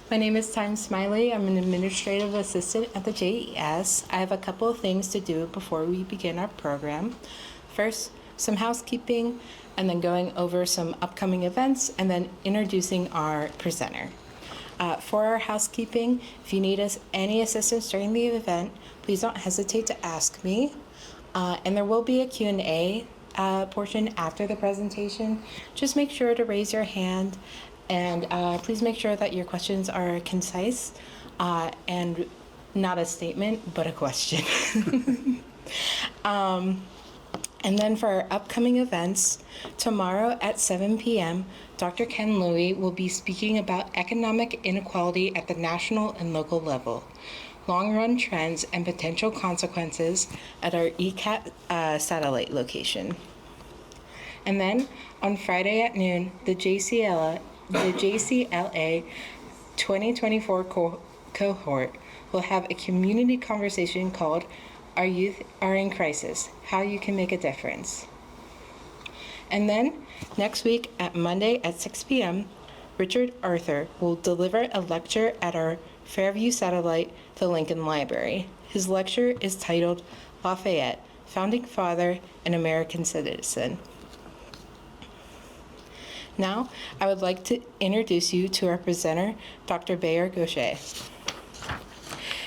My name is Time Smiley. I'm an administrative assistant at the JES. I have a couple of things to do before we begin our program. First, some housekeeping, and then going over some upcoming events, and then introducing our presenter. For our housekeeping, if you need any assistance during the event, please don't hesitate to ask me. And there will be a Q&A portion after the presentation. Just make sure to raise your hand, and please make sure that your questions are concise and not a statement, but a question. And then for our upcoming events, tomorrow at 7 p.m., Dr. Ken Louie will be speaking about economic inequality at the national and local level, long-run trends and potential consequences at our ECAT satellite location. And then on Friday at noon, the JCLA 2024 cohort will have a community conversation called Our Youth Are in Crisis, How You Can Make a Difference. And then next week at Monday at 6 p.m., Richard Arthur will deliver a lecture at our Fairview satellite, the Lincoln Library. His lecture is titled Lafayette, Founding Father and American Citizen. Now, I would like to introduce you to our presenter, Dr. Ghosheh.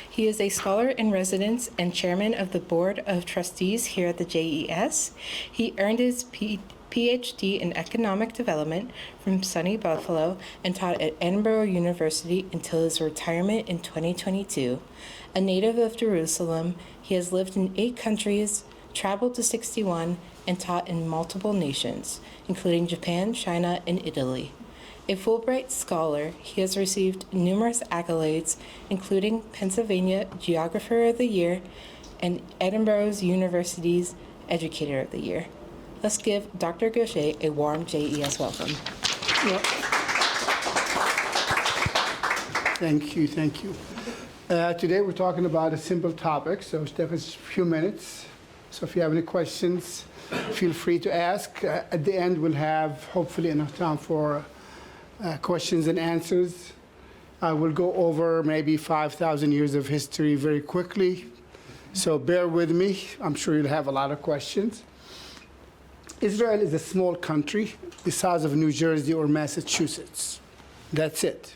He is a Scholar-in-Residence and Chairman of the Board of Trustees here at the JES. He earned his PhD in Economic Development from SUNY Buffalo and taught at Edinburgh University until his retirement in 2022. A native of Jerusalem, he has lived in 8 countries, traveled to 61, and taught in multiple nations, including Japan, China, and Italy. A Fulbright Scholar, he has received numerous accolades, including Pennsylvania Geographer of the Year and Edinburgh University's Educator of the Year. Let's give Dr. Ghosheh a warm JES welcome. Well, thank you. Today we're talking about a simple topic, so it's definitely a few minutes. So if you have any questions, feel free to ask. At the end, we'll have hopefully enough time for questions and answers. I will go over maybe 5,000 years of history very quickly, so bear with me. I'm sure you'll have a lot of questions. Israel is a small country the size of New Jersey or Massachusetts. That's it.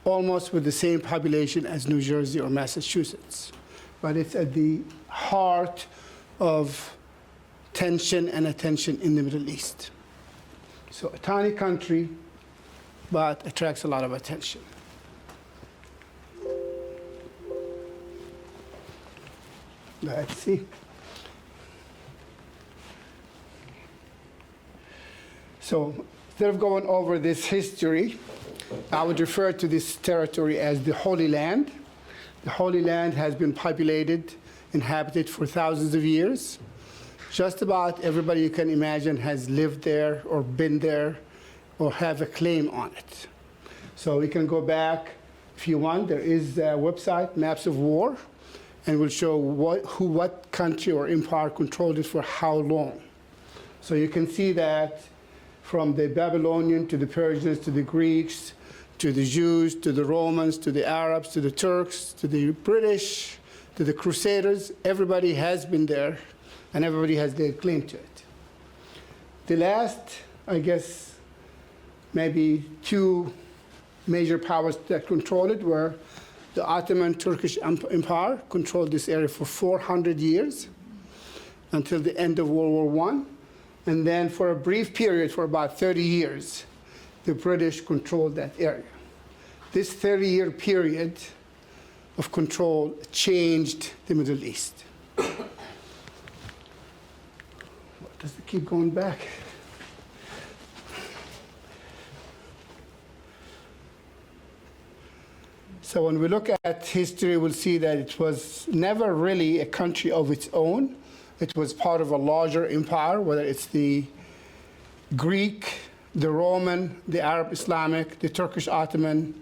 Almost with the same population as New Jersey or Massachusetts. But it's at the heart of tension and attention in the Middle East. So a tiny country, but attracts a lot of attention. Let's see. So instead of going over this history, I would refer to this territory as the Holy Land. The Holy Land has been populated, inhabited for thousands of years. Just about everybody you can imagine has lived there or been there or have a claim on it. So we can go back if you want. There is a website, Maps of War, and we'll show what country or empire controlled it for how long. So you can see that from the Babylonian to the Persians to the Greeks to the Jews to the Romans to the Arabs to the Turks to the British to the Crusaders, everybody has been there and everybody has their claim to it. The last, I guess, maybe 2 major powers that controlled it were the Ottoman Turkish Empire, controlled this area for 400 years until the end of World War I. And then for a brief period, for about 30 years, the British controlled that area. This 30-year period of control changed the Middle East. Does it keep going back? So when we look at history, we'll see that it was never really a country of its own. It was part of a larger empire, whether it's the Greek, the Roman, the Arab Islamic, the Turkish Ottoman,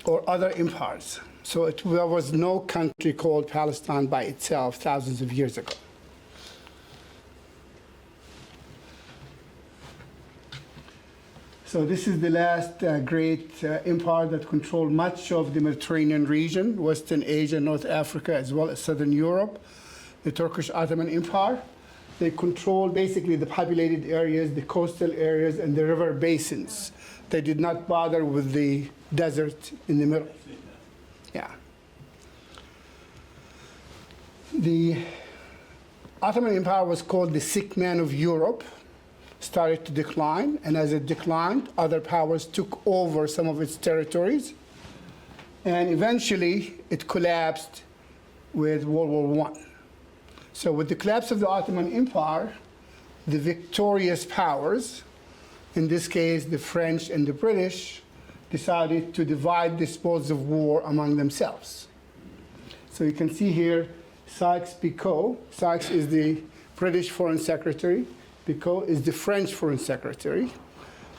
or other empires. So there was no country called Palestine by itself thousands of years ago. So this is the last great empire that controlled much of the Mediterranean region, Western Asia, North Africa, as well as Southern Europe, the Turkish Ottoman Empire. They controlled basically the populated areas, the coastal areas, and the river basins. They did not bother with the desert in the middle. Yeah. The Ottoman Empire was called the sick man of Europe, started to decline, and as it declined, other powers took over some of its territories, and eventually it collapsed with World War I. So with the collapse of the Ottoman Empire, the victorious powers, in this case the French and the British, decided to divide the spoils of war among themselves. So you can see here Sykes-Picot. Sykes is the British Foreign Secretary. Picot is the French Foreign Secretary.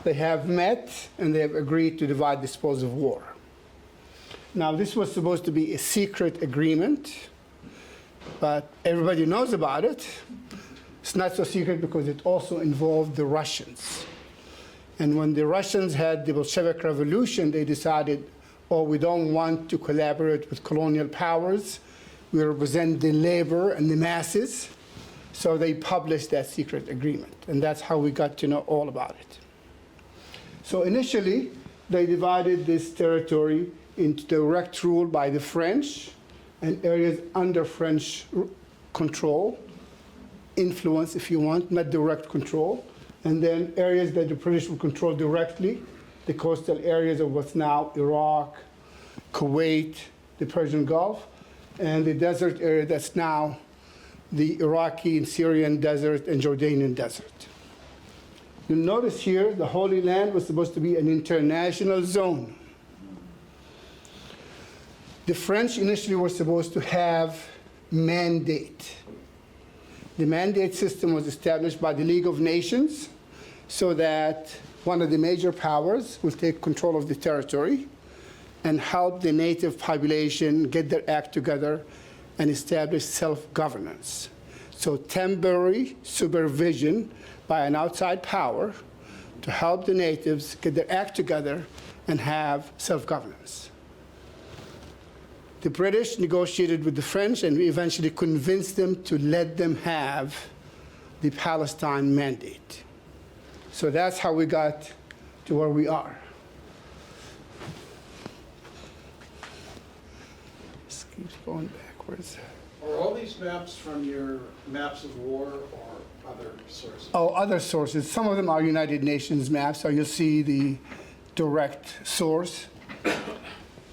They have met and they have agreed to divide the spoils of war. Now, this was supposed to be a secret agreement, but everybody knows about it. It's not so secret because it also involved the Russians. And when the Russians had the Bolshevik Revolution, they decided, oh, we don't want to collaborate with colonial powers. We represent the labor and the masses. So they published that secret agreement, and that's how we got to know all about it. So initially, they divided this territory into direct rule by the French and areas under French control, influence if you want, not direct control, and then areas that the British would control directly, the coastal areas of what's now Iraq, Kuwait, the Persian Gulf, and the desert area that's now the Iraqi and Syrian desert and Jordanian desert. You'll notice here the Holy Land was supposed to be an international zone. The French initially were supposed to have mandate. The mandate system was established by the League of Nations so that one of the major powers will take control of the territory and help the native population get their act together and establish self-governance. So temporary supervision by an outside power to help the natives get their act together and have self-governance. The British negotiated with the French, and we eventually convinced them to let them have the Palestine mandate. So that's how we got to where we are. This keeps going backwards. Are all these maps from your maps of war or other sources? Oh, other sources. Some of them are United Nations maps, so you'll see the direct source.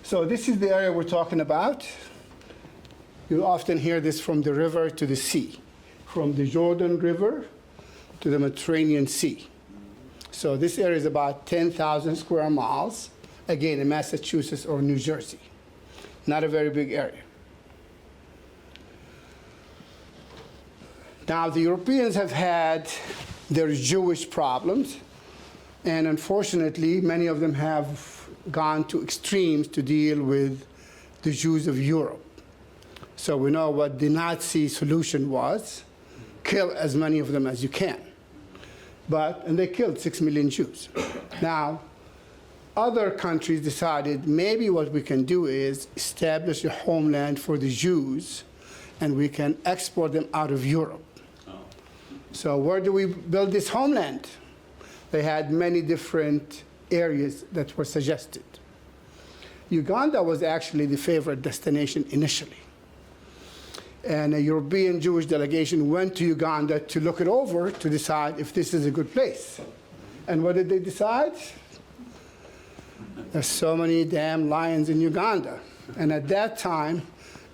So this is the area we're talking about. You often hear this from the river to the sea, from the Jordan River to the Mediterranean Sea. So this area is about 10,000 square miles, again, in Massachusetts or New Jersey. Not a very big area. Now, the Europeans have had their Jewish problems, and unfortunately, many of them have gone to extremes to deal with the Jews of Europe. So we know what the Nazi solution was: kill as many of them as you can. And they killed 6 million Jews. Now, other countries decided maybe what we can do is establish a homeland for the Jews, and we can export them out of Europe. So where do we build this homeland? They had many different areas that were suggested. Uganda was actually the favorite destination initially. And a European Jewish delegation went to Uganda to look it over to decide if this is a good place. And what did they decide? There's so many damn lions in Uganda. And at that time,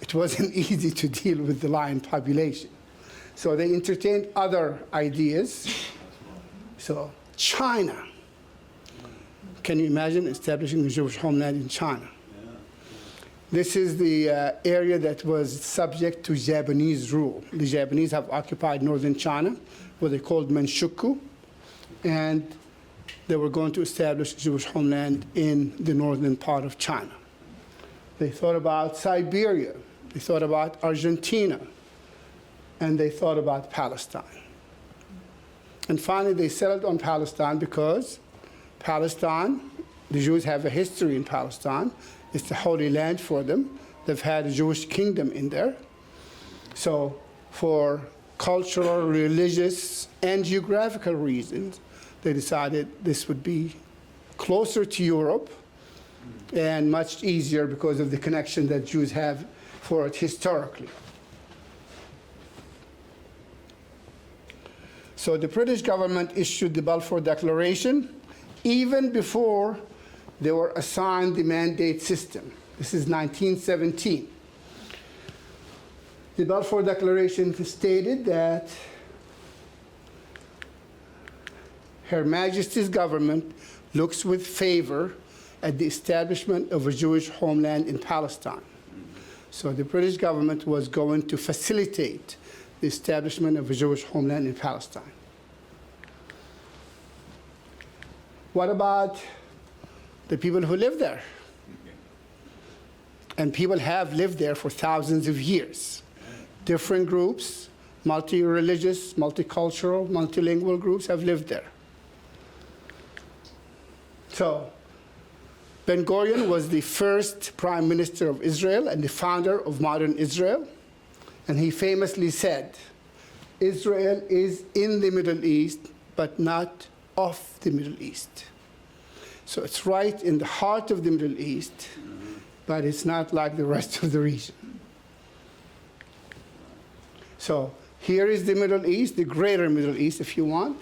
it wasn't easy to deal with the lion population. So they entertained other ideas. So China. Can you imagine establishing a Jewish homeland in China? This is the area that was subject to Japanese rule. The Japanese have occupied northern China, what they called Manchukuo, and they were going to establish a Jewish homeland in the northern part of China. They thought about Siberia, they thought about Argentina, and they thought about Palestine. And finally, they settled on Palestine because Palestine, the Jews have a history in Palestine. It's the Holy Land for them. They've had a Jewish kingdom in there. So for cultural, religious, and geographical reasons, they decided this would be closer to Europe and much easier because of the connection that Jews have for it historically. So the British government issued the Balfour Declaration even before they were assigned the mandate system. This is 1917. The Balfour Declaration stated that Her Majesty's government looks with favor at the establishment of a Jewish homeland in Palestine. So the British government was going to facilitate the establishment of a Jewish homeland in Palestine. What about the people who live there? And people have lived there for thousands of years. Different groups, multi-religious, multicultural, multilingual groups have lived there. So Ben Gurion was the first prime minister of Israel and the founder of modern Israel. And he famously said, Israel is in the Middle East, but not of the Middle East. So it's right in the heart of the Middle East, but it's not like the rest of the region. So here is the Middle East, the greater Middle East, if you want,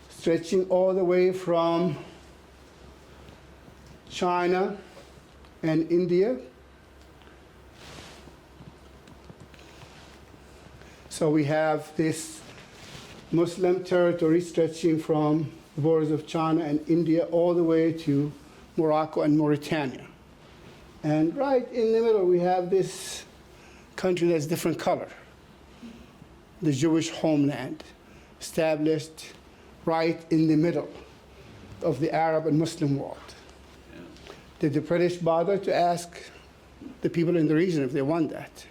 stretching all the way from China and India. So we have this Muslim territory stretching from the borders of China and India all the way to Morocco and Mauritania. And right in the middle, we have this country that's different color, the Jewish homeland, established right in the middle of the Arab and Muslim world. Did the British bother to ask the people in the region if they want that?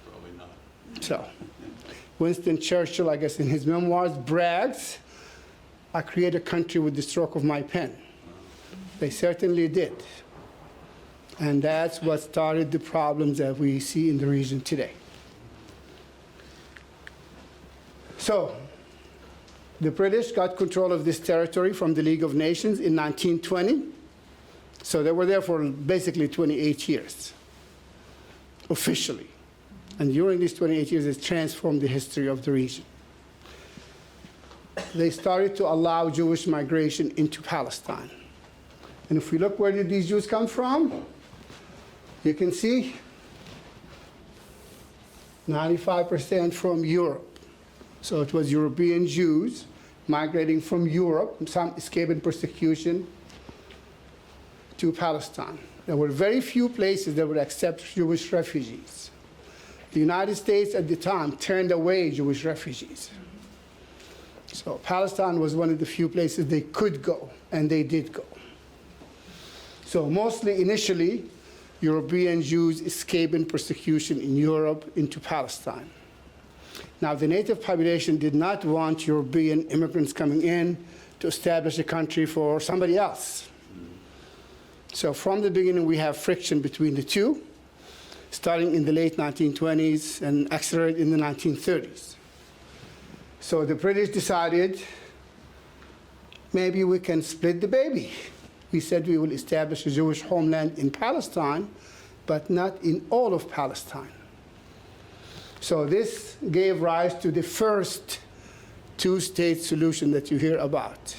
Probably not. So, Winston Churchill, I guess in his memoirs, brags, I create a country with the stroke of my pen. They certainly did. And that's what started the problems that we see in the region today. So, the British got control of this territory from the League of Nations in 1920. So they were there for basically 28 years, officially. And during these 28 years, it transformed the history of the region. They started to allow Jewish migration into Palestine. And if we look, where did these Jews come from? You can see 95% from Europe. So it was European Jews migrating from Europe, some escaping persecution, to Palestine. There were very few places that would accept Jewish refugees. The United States at the time turned away Jewish refugees. So Palestine was one of the few places they could go, and they did go. So mostly initially, European Jews escaping persecution in Europe into Palestine. Now the native population did not want European immigrants coming in to establish a country for somebody else. So from the beginning, we have friction between the two, starting in the late 1920s and accelerated in the 1930s. So the British decided, maybe we can split the baby. We said we will establish a Jewish homeland in Palestine, but not in all of Palestine. So this gave rise to the first two-state solution that you hear about.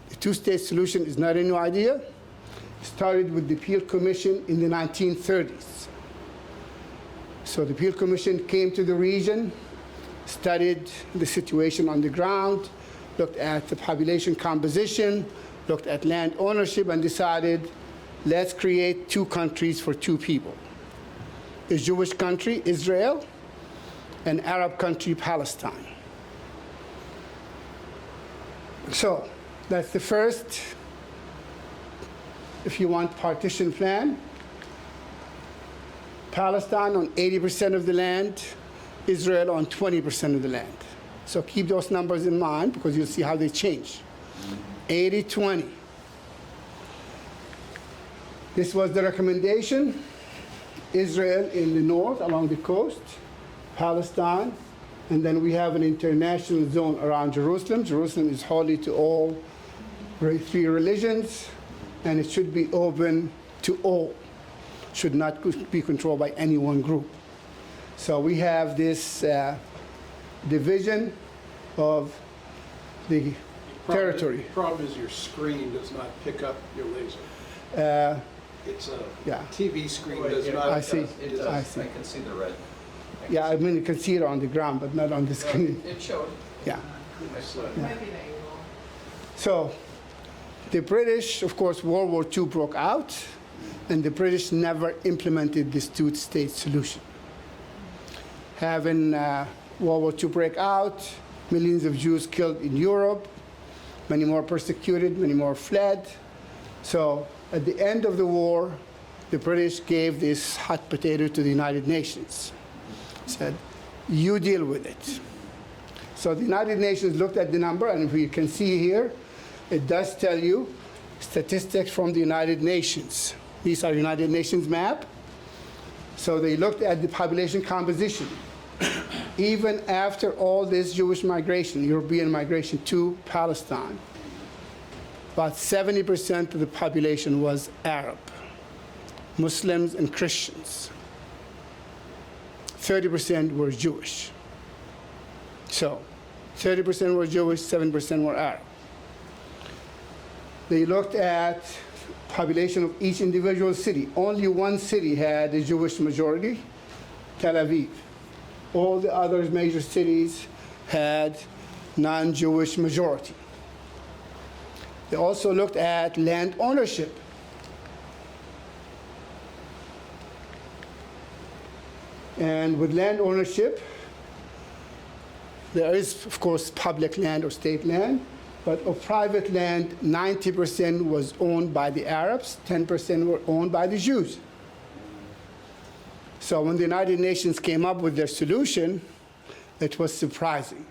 The two-state solution is not a new idea. Started with the Peel Commission in the 1930s. So the Peel Commission came to the region, studied the situation on the ground, looked at the population composition, looked at land ownership, and decided, let's create two countries for two people. A Jewish country, Israel, an Arab country, Palestine. So that's the first, if you want, partition plan. Palestine on 80% of the land, Israel on 20% of the land. So keep those numbers in mind because you'll see how they change. 80-20. This was the recommendation. Israel in the north along the coast, Palestine, and then we have an international zone around Jerusalem. Jerusalem is holy to all three religions, and it should be open to all, should not be controlled by any one group. So we have this division of the territory. The problem is your screen does not pick up your laser. It's a Yeah. TV screen does It not. I see. It does. I see. I can see the red. Yeah, I mean, you can see it on the ground, but not on the screen. It showed. Yeah. I saw it. So the British, of course, World War II broke out, and the British never implemented this two-state solution. Having World War II break out, millions of Jews killed in Europe, many more persecuted, many more fled. So at the end of the war, the British gave this hot potato to the United Nations. Said, you deal with it. So the United Nations looked at the number, and if you can see here, it does tell you statistics from the United Nations. These are United Nations map. So they looked at the population composition. Even after all this Jewish migration, European migration to Palestine, about 70% of the population was Arab, Muslims and Christians. 30% were Jewish. So 30% were Jewish, 7% were Arab. They looked at population of each individual city. Only one city had a Jewish majority, Tel Aviv. All the other major cities had non-Jewish majority. They also looked at land ownership. And with land ownership, there is, of course, public land or state land, but of private land, 90% was owned by the Arabs, 10% were owned by the Jews. So when the United Nations came up with their solution, it was surprising.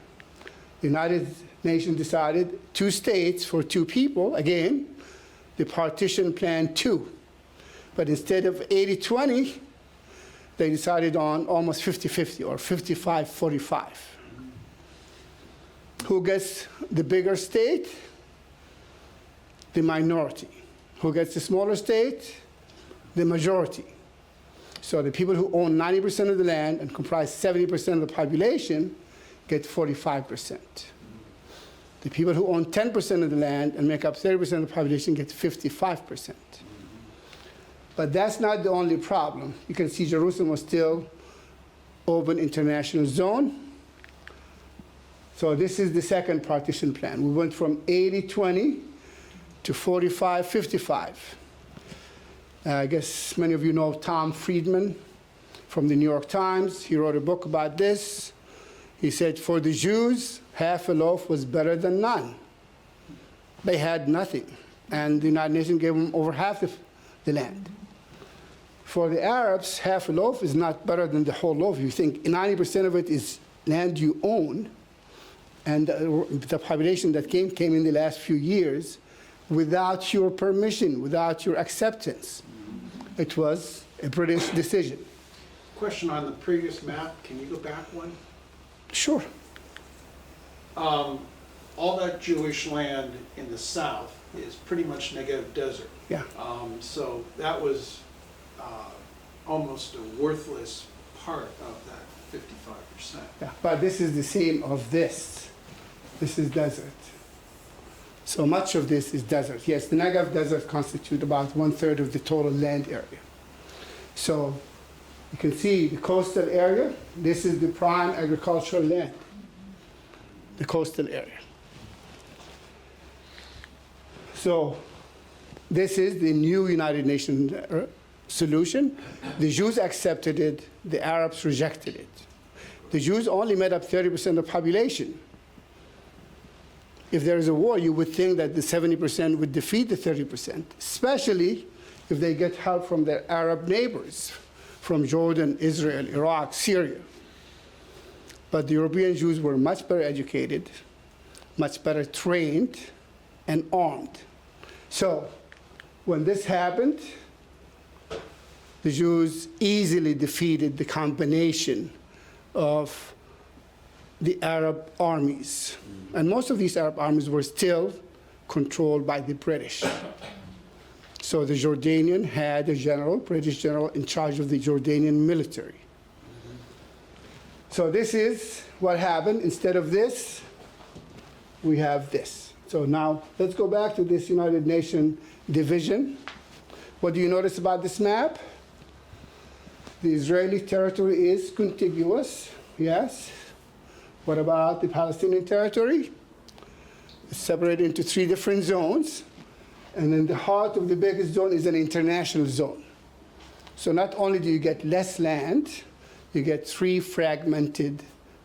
The United Nations decided 2 states for 2 people, again, the partition plan 2. But instead of 80-20, they decided on almost 50-50 or 55-45. Who gets the bigger state? The minority. Who gets the smaller state? The majority. So the people who own 90% of the land and comprise 70% of the population get 45%. The people who own 10% of the land and make up 30% of the population get 55%. But that's not the only problem. You can see Jerusalem was still open international zone. So this is the second partition plan. We went from 80-20 to 45-55. I guess many of you know Tom Friedman from the New York Times. He wrote a book about this. He said, for the Jews, half a loaf was better than none. They had nothing. And the United Nations gave them over half the land. For the Arabs, half a loaf is not better than the whole loaf. You think 90% of it is land you own, and the population that came in the last few years without your permission, without your acceptance. It was a British decision. Question on the previous map, can you go back one? Sure. All that Jewish land in the south is pretty much Negev desert. Yeah. So that was almost a worthless part of that 55%. Yeah. But this is the same of this. This is desert. So much of this is desert. Yes, the Negev desert constitutes about 1/3 of the total land area. So you can see the coastal area. This is the prime agricultural land, the coastal area. So this is the new United Nations solution. The Jews accepted it, the Arabs rejected it. The Jews only made up 30% of the population. If there is a war, you would think that the 70% would defeat the 30%, especially if they get help from their Arab neighbors, from Jordan, Israel, Iraq, Syria. But the European Jews were much better educated, much better trained, and armed. So when this happened, the Jews easily defeated the combination of the Arab armies. And most of these Arab armies were still controlled by the British. So the Jordanian had a general, British general, in charge of the Jordanian military. So this is what happened. Instead of this, we have this. So now let's go back to this United Nations division. What do you notice about this map? The Israeli territory is contiguous, yes. What about the Palestinian territory? It's separated into 3 different zones. And in the heart of the biggest zone is an international zone. So not only do you get less land, you get 3 fragmented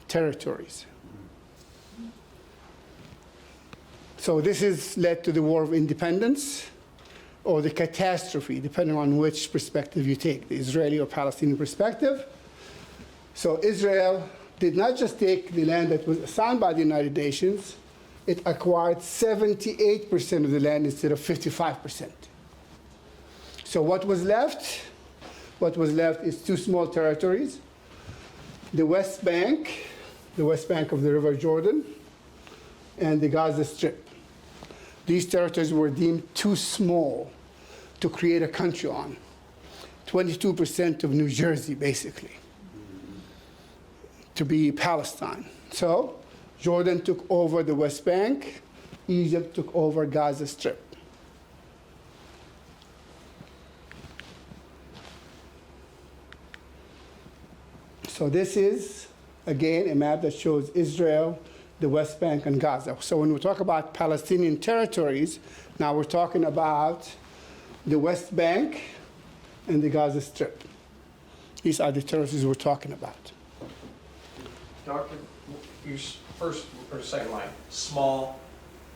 territories. So this has led to the War of Independence, or the catastrophe, depending on which perspective you take, the Israeli or Palestinian perspective. So Israel did not just take the land that was assigned by the United Nations, it acquired 78% of the land instead of 55%. So what was left? What was left is 2 small territories, the West Bank of the River Jordan, and the Gaza Strip. These territories were deemed too small to create a country on. 22% of New Jersey, basically, to be Palestine. So Jordan took over the West Bank, Egypt took over Gaza Strip. So this is, again, a map that shows Israel, the West Bank, and Gaza. So when we talk about Palestinian territories, now we're talking about the West Bank and the Gaza Strip. These are the territories we're talking about. Doctor, first or second line, small,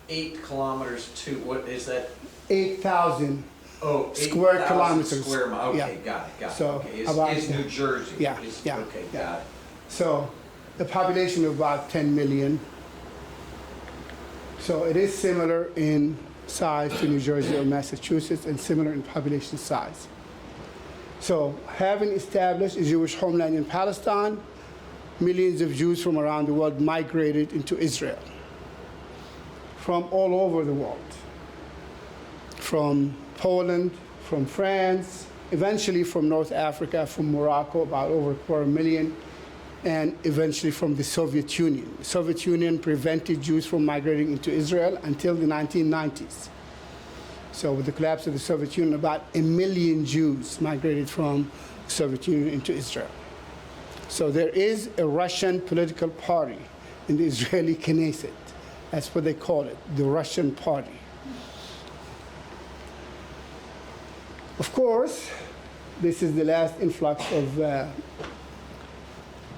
8 kilometers to, what is that? 8,000 Oh, square 8,000 kilometers. Square miles, Yeah. okay, got it. So Okay, about- is New Jersey. Yeah, Is- yeah, Okay, yeah. got it. So the population of about 10 million. So it is similar in size to New Jersey or Massachusetts, and similar in population size. So having established a Jewish homeland in Palestine, millions of Jews from around the world migrated into Israel, from all over the world, from Poland, from France, eventually from North Africa, from Morocco, about over 250,000, and eventually from the Soviet Union. The Soviet Union prevented Jews from migrating into Israel until the 1990s. So with the collapse of the Soviet Union, about 1 million Jews migrated from the Soviet Union into Israel. So there is a Russian political party in the Israeli Knesset. That's what they call it, the Russian party. Of course, this is the last influx of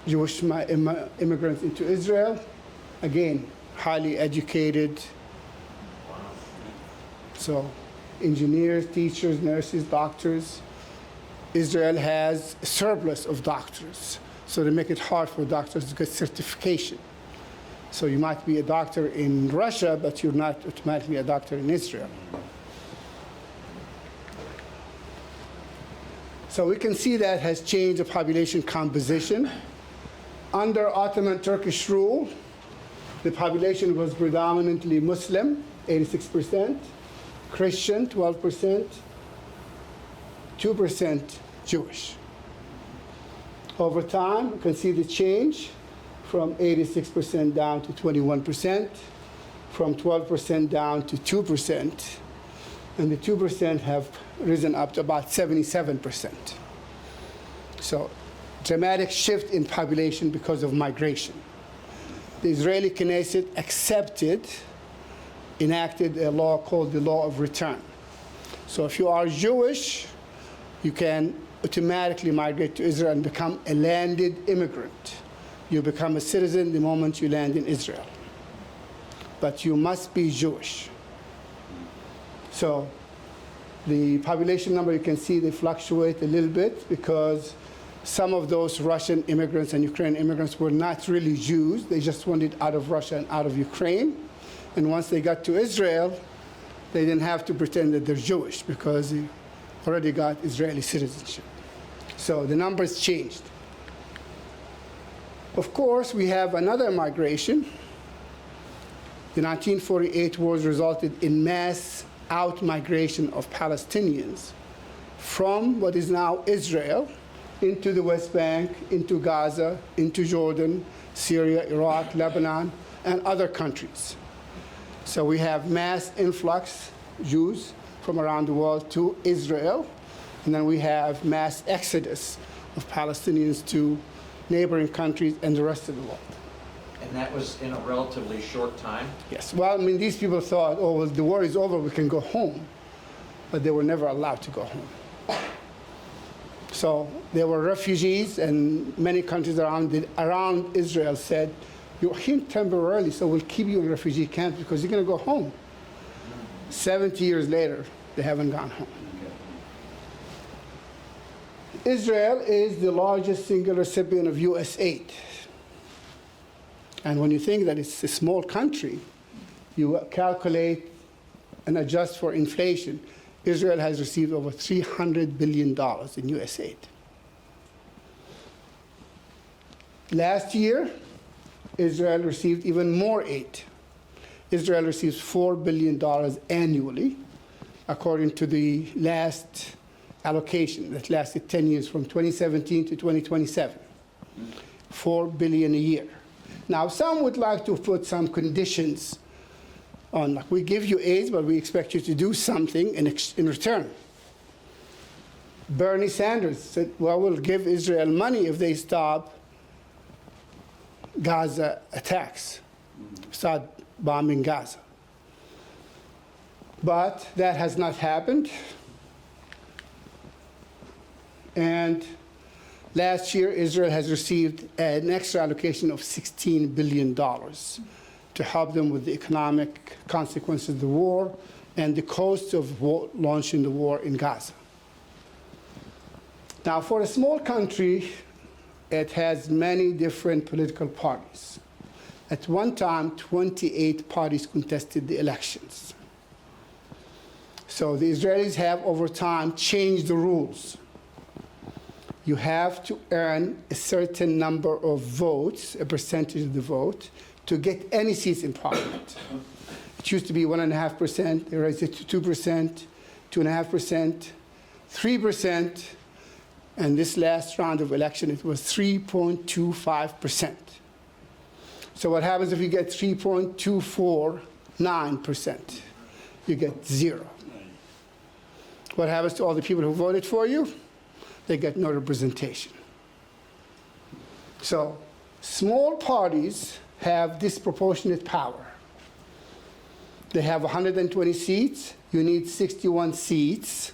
Jewish immigrants into Israel. Again, highly educated. So engineers, teachers, nurses, doctors. Israel has a surplus of doctors. So they make it hard for doctors to get certification. So you might be a doctor in Russia, but you're not automatically a doctor in Israel. So we can see that has changed the population composition. Under Ottoman Turkish rule, the population was predominantly Muslim, 86%, Christian, 12%, 2% Jewish. Over time, you can see the change from 86% down to 21%, from 12% down to 2%, and the 2% have risen up to about 77%. So dramatic shift in population because of migration. The Israeli Knesset enacted a law called the Law of Return. So if you are Jewish, you can automatically migrate to Israel and become a landed immigrant. You become a citizen the moment you land in Israel. But you must be Jewish. So the population number, you can see they fluctuate a little bit because some of those Russian immigrants and Ukrainian immigrants were not really Jews. They just wanted out of Russia and out of Ukraine. And once they got to Israel, they didn't have to pretend that they're Jewish because they already got Israeli citizenship. So the numbers changed. Of course, we have another migration. The 1948 wars resulted in mass out-migration of Palestinians from what is now Israel into the West Bank, into Gaza, into Jordan, Syria, Iraq, Lebanon, and other countries. So we have mass influx, Jews from around the world to Israel, and then we have mass exodus of Palestinians to neighboring countries and the rest of the world. And that was in a relatively short time? Yes, well, I mean, these people thought, oh, well, the war is over, we can go home, but they were never allowed to go home. So they were refugees, and many countries around Israel said, you're here temporarily, so we'll keep you in refugee camps because you're going to go home. 70 years later, they haven't gone home. Israel is the largest single recipient of U.S. aid. And when you think that it's a small country, you calculate and adjust for inflation, Israel has received over $300 billion in U.S. aid. Last year, Israel received even more aid. Israel receives $4 billion annually, according to the last allocation that lasted 10 years, from 2017 to 2027. $4 billion a year. Now, some would like to put some conditions on, like, we give you aid, but we expect you to do something in return. Bernie Sanders said, well, we'll give Israel money if they stop Gaza attacks, start bombing Gaza. But that has not happened. And last year, Israel has received an extra allocation of $16 billion to help them with the economic consequences of the war and the cost of launching the war in Gaza. Now, for a small country, it has many different political parties. At one time, 28 parties contested the elections. So the Israelis have, over time, changed the rules. You have to earn a certain number of votes, a percentage of the vote, to get any seats in parliament. It used to be 1.5%, they raised it to 2%, 2.5%, 3%, and this last round of election, it was 3.25%. So what happens if you get 3.249%? You get zero. What happens to all the people who voted for you? They get no representation. So small parties have disproportionate power. They have 120 seats. You need 61 seats,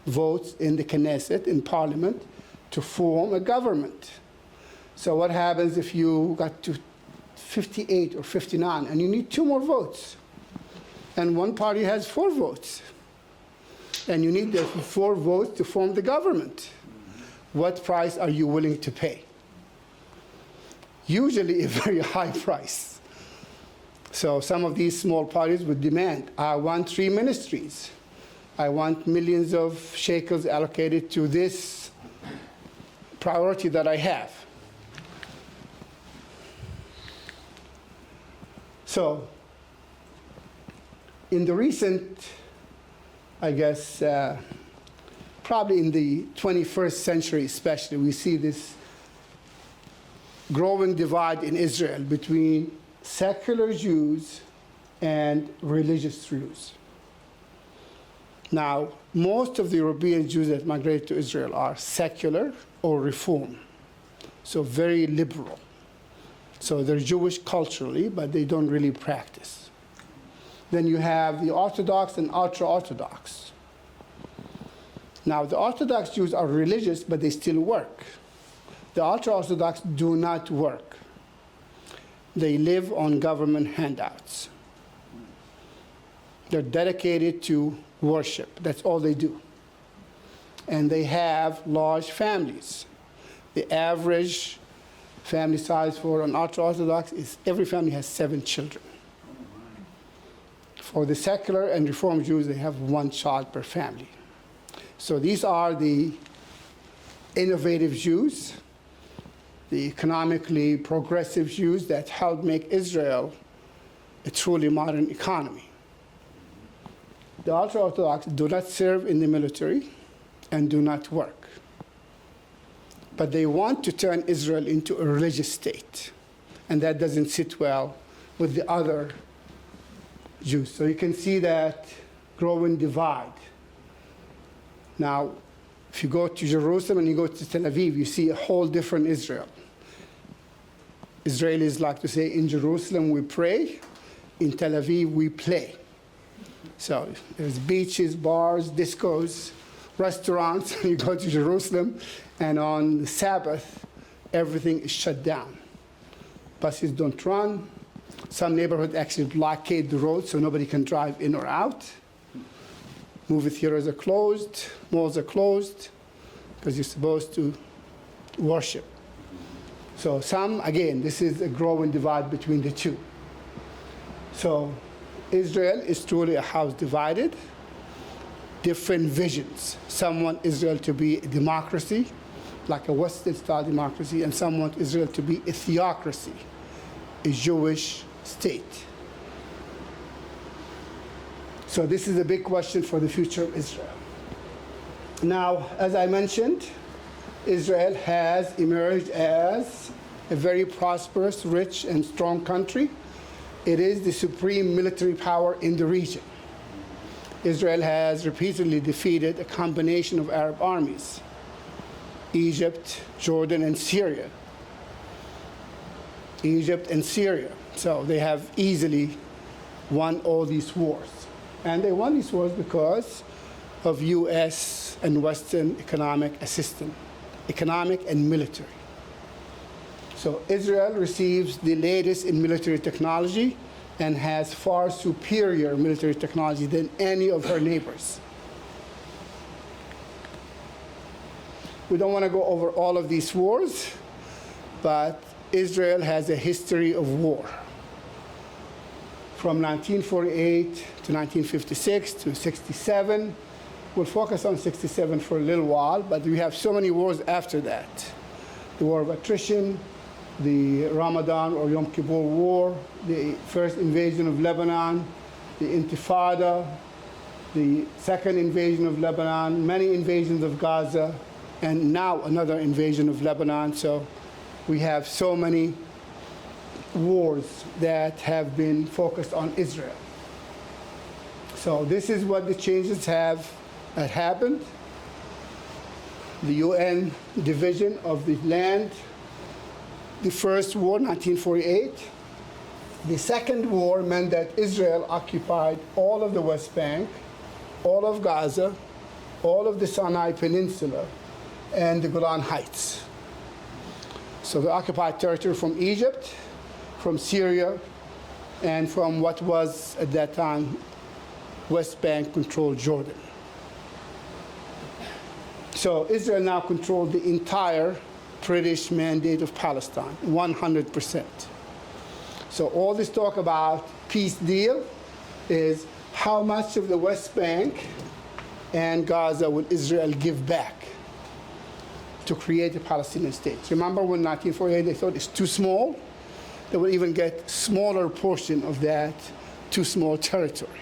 votes in the Knesset, in parliament, to form a government. So what happens if you got to 58 or 59 and you need 2 more votes? And one party has 4 votes. And you need the 4 votes to form the government. What price are you willing to pay? Usually a very high price. So some of these small parties would demand, I want 3 ministries. I want millions of shekels allocated to this priority that I have. So in the recent, I guess, probably in the 21st century especially, we see this growing divide in Israel between secular Jews and religious Jews. Now, most of the European Jews that migrated to Israel are secular or reform, so very liberal. So they're Jewish culturally, but they don't really practice. Then you have the Orthodox and ultra-Orthodox. Now, the Orthodox Jews are religious, but they still work. The ultra-Orthodox do not work. They live on government handouts. They're dedicated to worship. That's all they do. And they have large families. The average family size for an ultra-Orthodox is every family has 7 children. For the secular and Reform Jews, they have 1 child per family. So these are the innovative Jews, the economically progressive Jews that helped make Israel a truly modern economy. The ultra-Orthodox do not serve in the military and do not work. But they want to turn Israel into a religious state. And that doesn't sit well with the other Jews. So you can see that growing divide. Now, if you go to Jerusalem and you go to Tel Aviv, you see a whole different Israel. Israelis like to say, in Jerusalem we pray, in Tel Aviv we play. So there's beaches, bars, discos, restaurants. You go to Jerusalem, and on the Sabbath, everything is shut down. Buses don't run. Some neighborhoods actually blockade the road so nobody can drive in or out. Movie theaters are closed, malls are closed, because you're supposed to worship. So again, this is a growing divide between the two. So Israel is truly a house divided, different visions. Some want Israel to be a democracy, like a Western-style democracy, and some want Israel to be a theocracy, a Jewish state. So this is a big question for the future of Israel. Now, as I mentioned, Israel has emerged as a very prosperous, rich, and strong country. It is the supreme military power in the region. Israel has repeatedly defeated a combination of Arab armies: Egypt, Jordan, and Syria. So they have easily won all these wars. And they won these wars because of US and Western economic assistance, economic and military. So Israel receives the latest in military technology and has far superior military technology than any of her neighbors. We don't want to go over all of these wars, but Israel has a history of war. From 1948 to 1956 to 67. We'll focus on 67 for a little while, but we have so many wars after that. The War of Attrition, the Ramadan or Yom Kippur War, the first invasion of Lebanon, the Intifada, the second invasion of Lebanon, many invasions of Gaza, and now another invasion of Lebanon. So we have so many wars that have been focused on Israel. So this is what the changes have happened. The UN division of the land. The first war, 1948. The second war meant that Israel occupied all of the West Bank, all of Gaza, all of the Sinai Peninsula, and the Golan Heights. So they occupied territory from Egypt, from Syria, and from what was at that time West Bank controlled Jordan. So Israel now controlled the entire British Mandate of Palestine, 100%. So all this talk about peace deal is how much of the West Bank and Gaza will Israel give back to create a Palestinian state. Remember when 1948 they thought it's too small? They will even get smaller portion of that too small territory.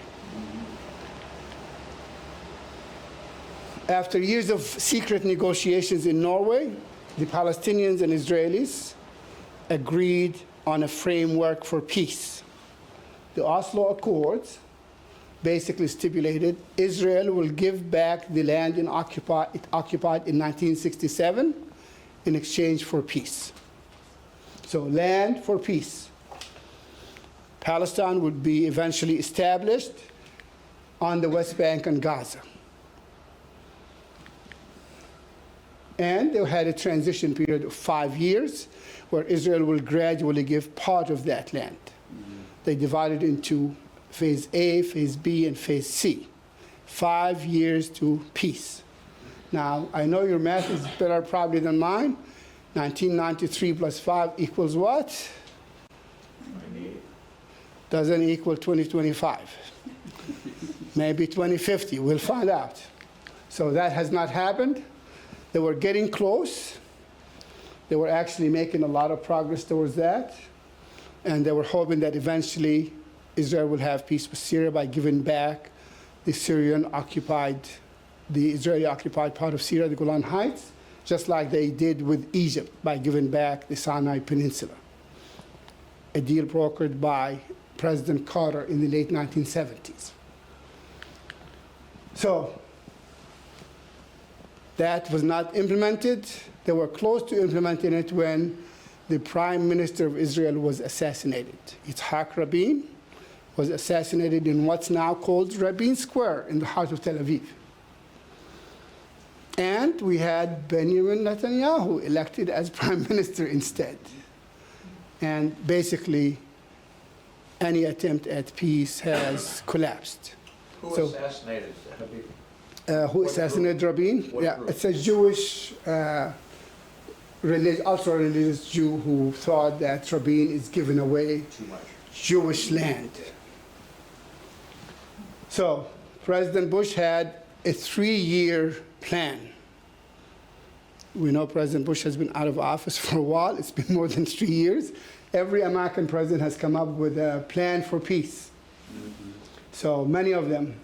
After years of secret negotiations in Norway, the Palestinians and Israelis agreed on a framework for peace. The Oslo Accords basically stipulated Israel will give back the land it occupied in 1967 in exchange for peace. So land for peace. Palestine would be eventually established on the West Bank and Gaza. And they had a transition period of 5 years where Israel will gradually give part of that land. They divided into Phase A, Phase B, and Phase C. 5 years to peace. Now, I know your math is better probably than mine. 1993 plus 5 equals what? 98. Doesn't equal 2025. maybe 2050, we'll find out. So that has not happened. They were getting close. They were actually making a lot of progress towards that. And they were hoping that eventually Israel will have peace with Syria by giving back the Israeli-occupied part of Syria, the Golan Heights, just like they did with Egypt by giving back the Sinai Peninsula, a deal brokered by President Carter in the late 1970s. So that was not implemented. They were close to implementing it when the Prime Minister of Israel was assassinated. Yitzhak Rabin was assassinated in what's now called Rabin Square in the heart of Tel Aviv. And we had Benjamin Netanyahu elected as Prime Minister instead. And basically, any attempt at peace has collapsed. Who So- assassinated Habib? Who assassinated Rabin? What Yeah, group? it's a Jewish, ultra-religious Jew who thought that Rabin is giving away Too much. Jewish land. So President Bush had a 3-year plan. We know President Bush has been out of office for a while. It's been more than 3 years. Every American president has come up with a plan for peace. So many of them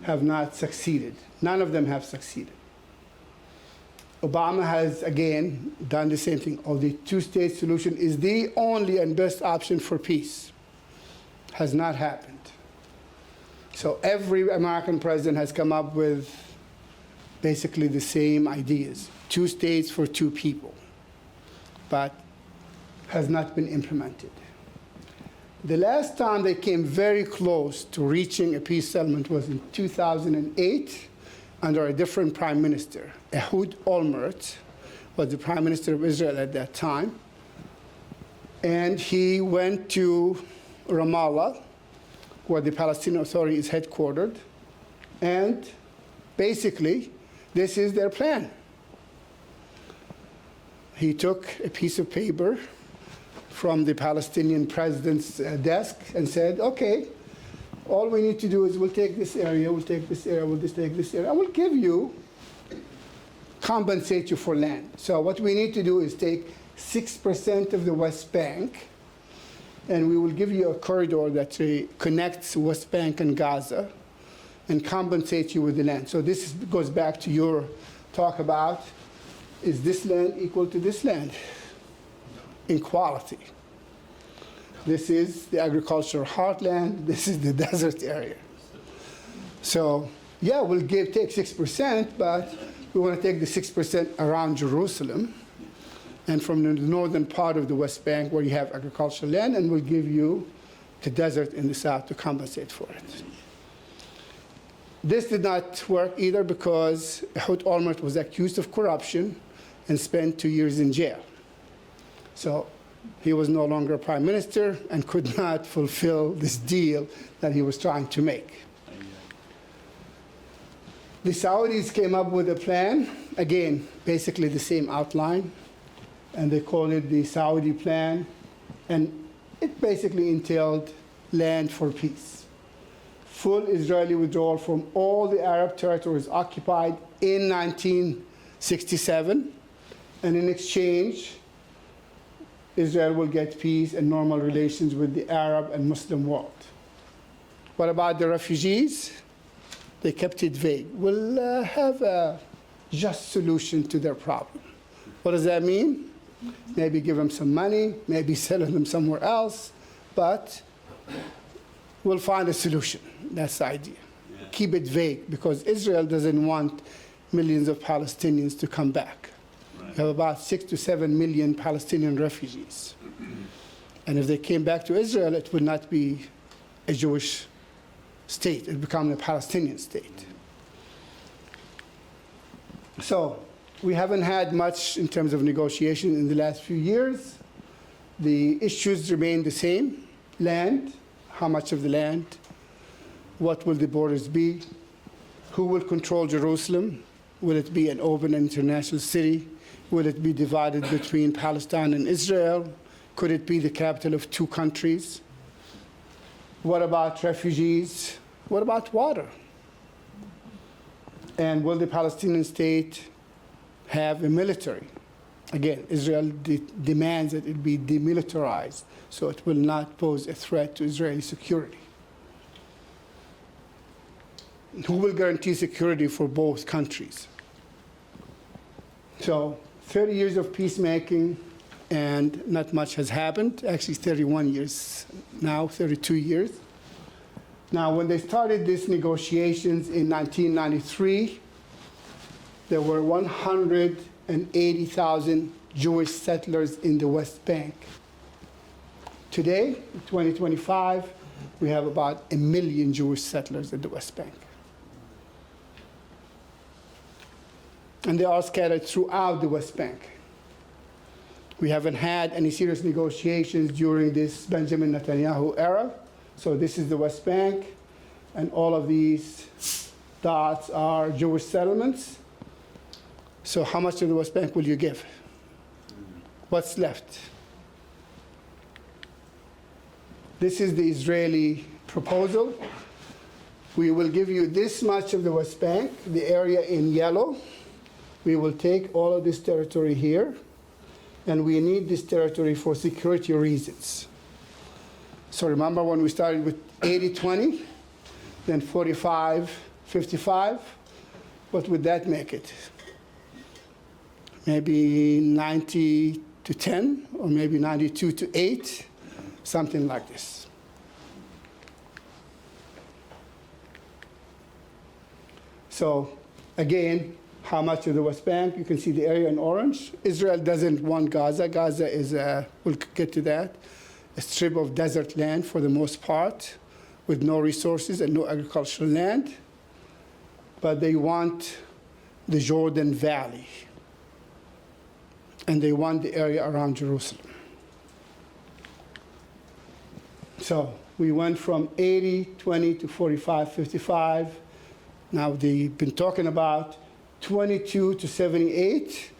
have not succeeded. None of them have succeeded. Obama has, again, done the same thing. Oh, the two-state solution is the only and best option for peace. Has not happened. So every American president has come up with basically the same ideas. 2 states for 2 people, but has not been implemented. The last time they came very close to reaching a peace settlement was in 2008 under a different prime minister. Ehud Olmert was the prime minister of Israel at that time. And he went to Ramallah, where the Palestinian Authority is headquartered. And basically, this is their plan. He took a piece of paper from the Palestinian president's desk and said, okay, all we need to do is we'll take this area, we'll take this area, we'll just take this area, and we'll give you, compensate you for land. So what we need to do is take 6% of the West Bank, and we will give you a corridor that connects West Bank and Gaza, and compensate you with the land. So this goes back to your talk about, is this land equal to this land in quality? This is the agricultural heartland. This is the desert area. So yeah, we'll take 6%, but we want to take the 6% around Jerusalem and from the northern part of the West Bank where you have agricultural land, and we'll give you the desert in the south to compensate for it. This did not work either because Ehud Olmert was accused of corruption and spent 2 years in jail. So he was no longer prime minister and could not fulfill this deal that he was trying to make. The Saudis came up with a plan, again, basically the same outline, and they called it the Saudi plan, and it basically entailed land for peace. Full Israeli withdrawal from all the Arab territories occupied in 1967, and in exchange, Israel will get peace and normal relations with the Arab and Muslim world. What about the refugees? They kept it vague. We'll have a just solution to their problem. What does that mean? Maybe give them some money, maybe sell them somewhere else, but we'll find a solution. That's the idea. Yeah. Keep it vague, because Israel doesn't want millions of Palestinians to come back. Right. We have about 6 to 7 million Palestinian refugees. And if they came back to Israel, it would not be a Jewish state. It would become a Palestinian state. So we haven't had much in terms of negotiation in the last few years. The issues remain the same. Land, how much of the land, what will the borders be, who will control Jerusalem, will it be an open international city, will it be divided between Palestine and Israel, could it be the capital of 2 countries, what about refugees, what about water, And will the Palestinian state have a military? Again, Israel demands that it be demilitarized, so it will not pose a threat to Israeli security. Who will guarantee security for both countries? So 30 years of peacemaking, and not much has happened. Actually, 31 years now, 32 years. Now, when they started these negotiations in 1993, there were 180,000 Jewish settlers in the West Bank. Today, in 2025, we have about 1 million Jewish settlers in the West Bank. And they are scattered throughout the West Bank. We haven't had any serious negotiations during this Benjamin Netanyahu era. So this is the West Bank, and all of these dots are Jewish settlements. So how much of the West Bank will you give? What's left? This is the Israeli proposal. We will give you this much of the West Bank, the area in yellow. We will take all of this territory here, and we need this territory for security reasons. So remember when we started with 80-20, then 45-55? What would that make it? Maybe 90-10, or maybe 92-8, something like this. So again, how much of the West Bank? You can see the area in orange. Israel doesn't want Gaza. Gaza is, we'll get to that, a strip of desert land for the most part, with no resources and no agricultural land. But they want the Jordan Valley, and they want the area around Jerusalem. So we went from 80-20 to 45-55. Now they've been talking about 22 to 78.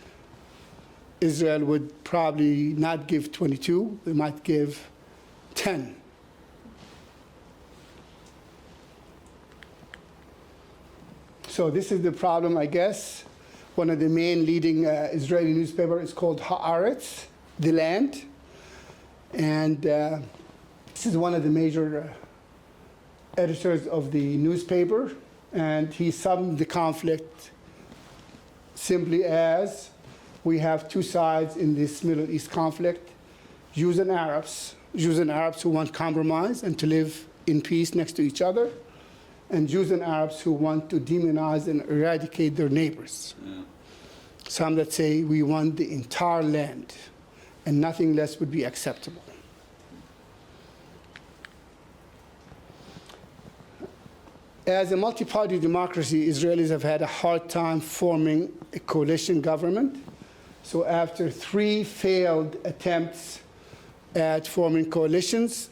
Israel would probably not give 22, they might give 10. So this is the problem, I guess. One of the main leading Israeli newspapers is called Haaretz, The Land. And this is one of the major editors of the newspaper. And he summed the conflict simply as, we have two sides in this Middle East conflict, Jews and Arabs who want compromise and to live in peace next to each other, and Jews and Arabs who want to demonize and eradicate their neighbors. Yeah. Some that say we want the entire land and nothing less would be acceptable. As a multi-party democracy, Israelis have had a hard time forming a coalition government. So after 3 failed attempts at forming coalitions,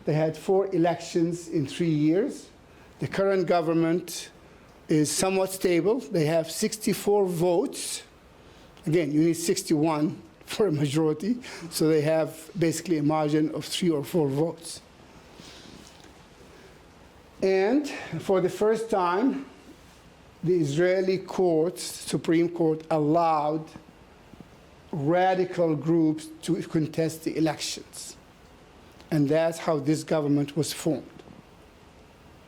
they had 4 elections in 3 years. The current government is somewhat stable. They have 64 votes. Again, you need 61 for a majority. So they have basically a margin of 3 or 4 votes. And for the first time, the Israeli courts, Supreme Court, allowed radical groups to contest the elections. And that's how this government was formed.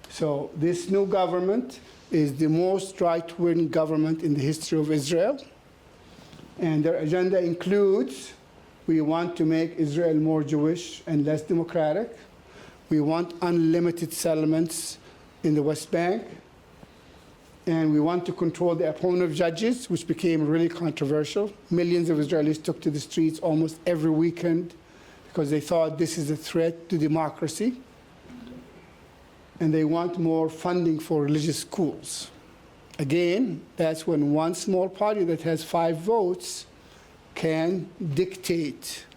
So this new government is the most right-wing government in the history of Israel. And their agenda includes, we want to make Israel more Jewish and less democratic. We want unlimited settlements in the West Bank. And we want to control the appointment of judges, which became really controversial. Millions of Israelis took to the streets almost every weekend because they thought this is a threat to democracy. And they want more funding for religious schools. Again, that's when one small party that has 5 votes can dictate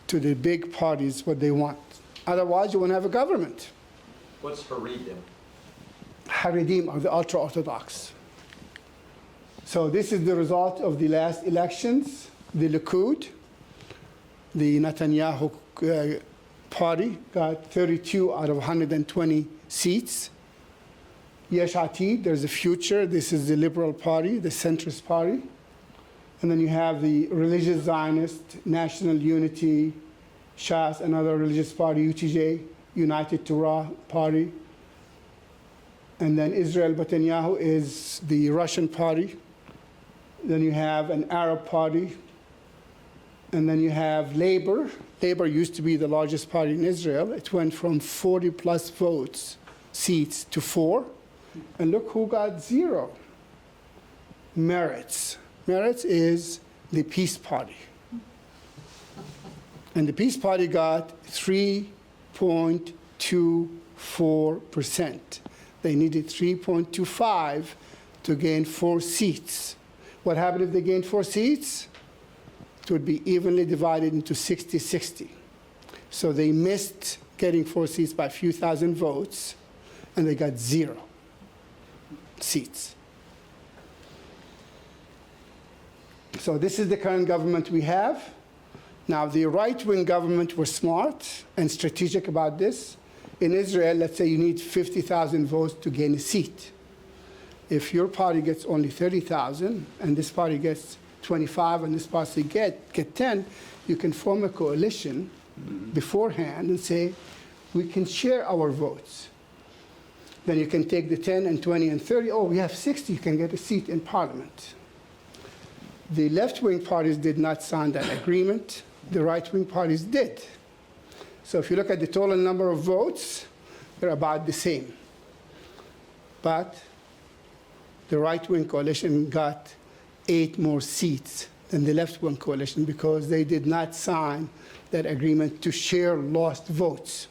to the big parties what they want. Otherwise, you won't have a government. What's Haredim? Haredim are the ultra-Orthodox. So this is the result of the last elections. The Likud, the Netanyahu party, got 32 out of 120 seats. Yesh Atid, there's a future. This is the Liberal Party, the centrist party. And then you have the religious Zionist, National Unity, Shas, another religious party, UTJ, United Torah Party. And then Israel Netanyahu is the Russian party. Then you have an Arab party. And then you have Labor. Labor used to be the largest party in Israel. It went from 40 plus seats to 4. And look who got 0. Meretz. Meretz is the Peace Party. And the Peace Party got 3.24%. They needed 3.25 to gain 4 seats. What happened if they gained 4 seats? It would be evenly divided into 60-60. So they missed getting 4 seats by a few thousand votes, and they got 0 seats. So this is the current government we have. Now, the right-wing government were smart and strategic about this. In Israel, let's say you need 50,000 votes to gain a seat. If your party gets only 30,000 and this party gets 25 and this party get 10, you can form a coalition beforehand and say, we can share our votes. Then you can take the 10 and 20 and 30. Oh, we have 60, you can get a seat in parliament. The left-wing parties did not sign that agreement. The right-wing parties did. So if you look at the total number of votes, they're about the same. But the right-wing coalition got 8 more seats than the left-wing coalition because they did not sign that agreement to share lost votes.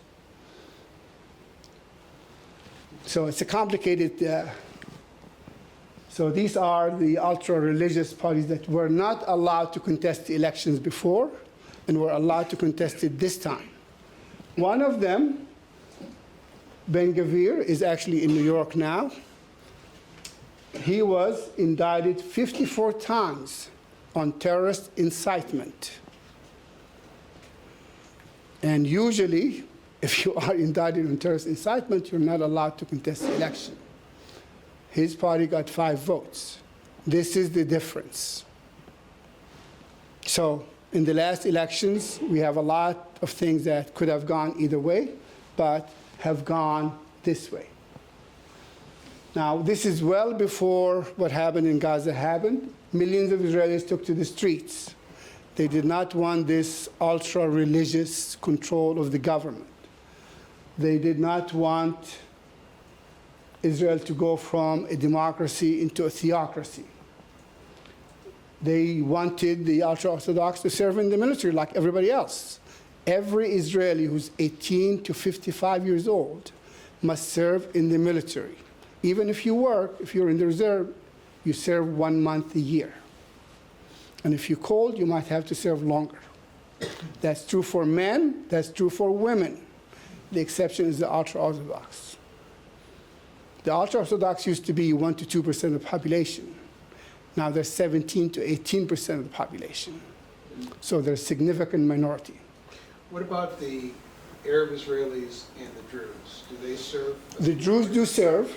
So it's a complicated. So these are the ultra-religious parties that were not allowed to contest the elections before and were allowed to contest it this time. One of them, Ben-Gvir, is actually in New York now. He was indicted 54 times on terrorist incitement. And usually, if you are indicted on terrorist incitement, you're not allowed to contest the election. His party got 5 votes. This is the difference. So in the last elections, we have a lot of things that could have gone either way, but have gone this way. Now, this is well before what happened in Gaza happened. Millions of Israelis took to the streets. They did not want this ultra-religious control of the government. They did not want Israel to go from a democracy into a theocracy. They wanted the ultra-Orthodox to serve in the military like everybody else. Every Israeli who's 18 to 55 years old must serve in the military. Even if you work, if you're in the reserve, you serve 1 month a year. And if you're cold, you might have to serve longer. That's true for men, that's true for women. The exception is the ultra-Orthodox. The ultra-Orthodox used to be 1 to 2% of the population. Now they're 17 to 18% of the population. So they're a significant minority. What about the Arab Israelis and the Druze? Do they serve? The Druze do serve.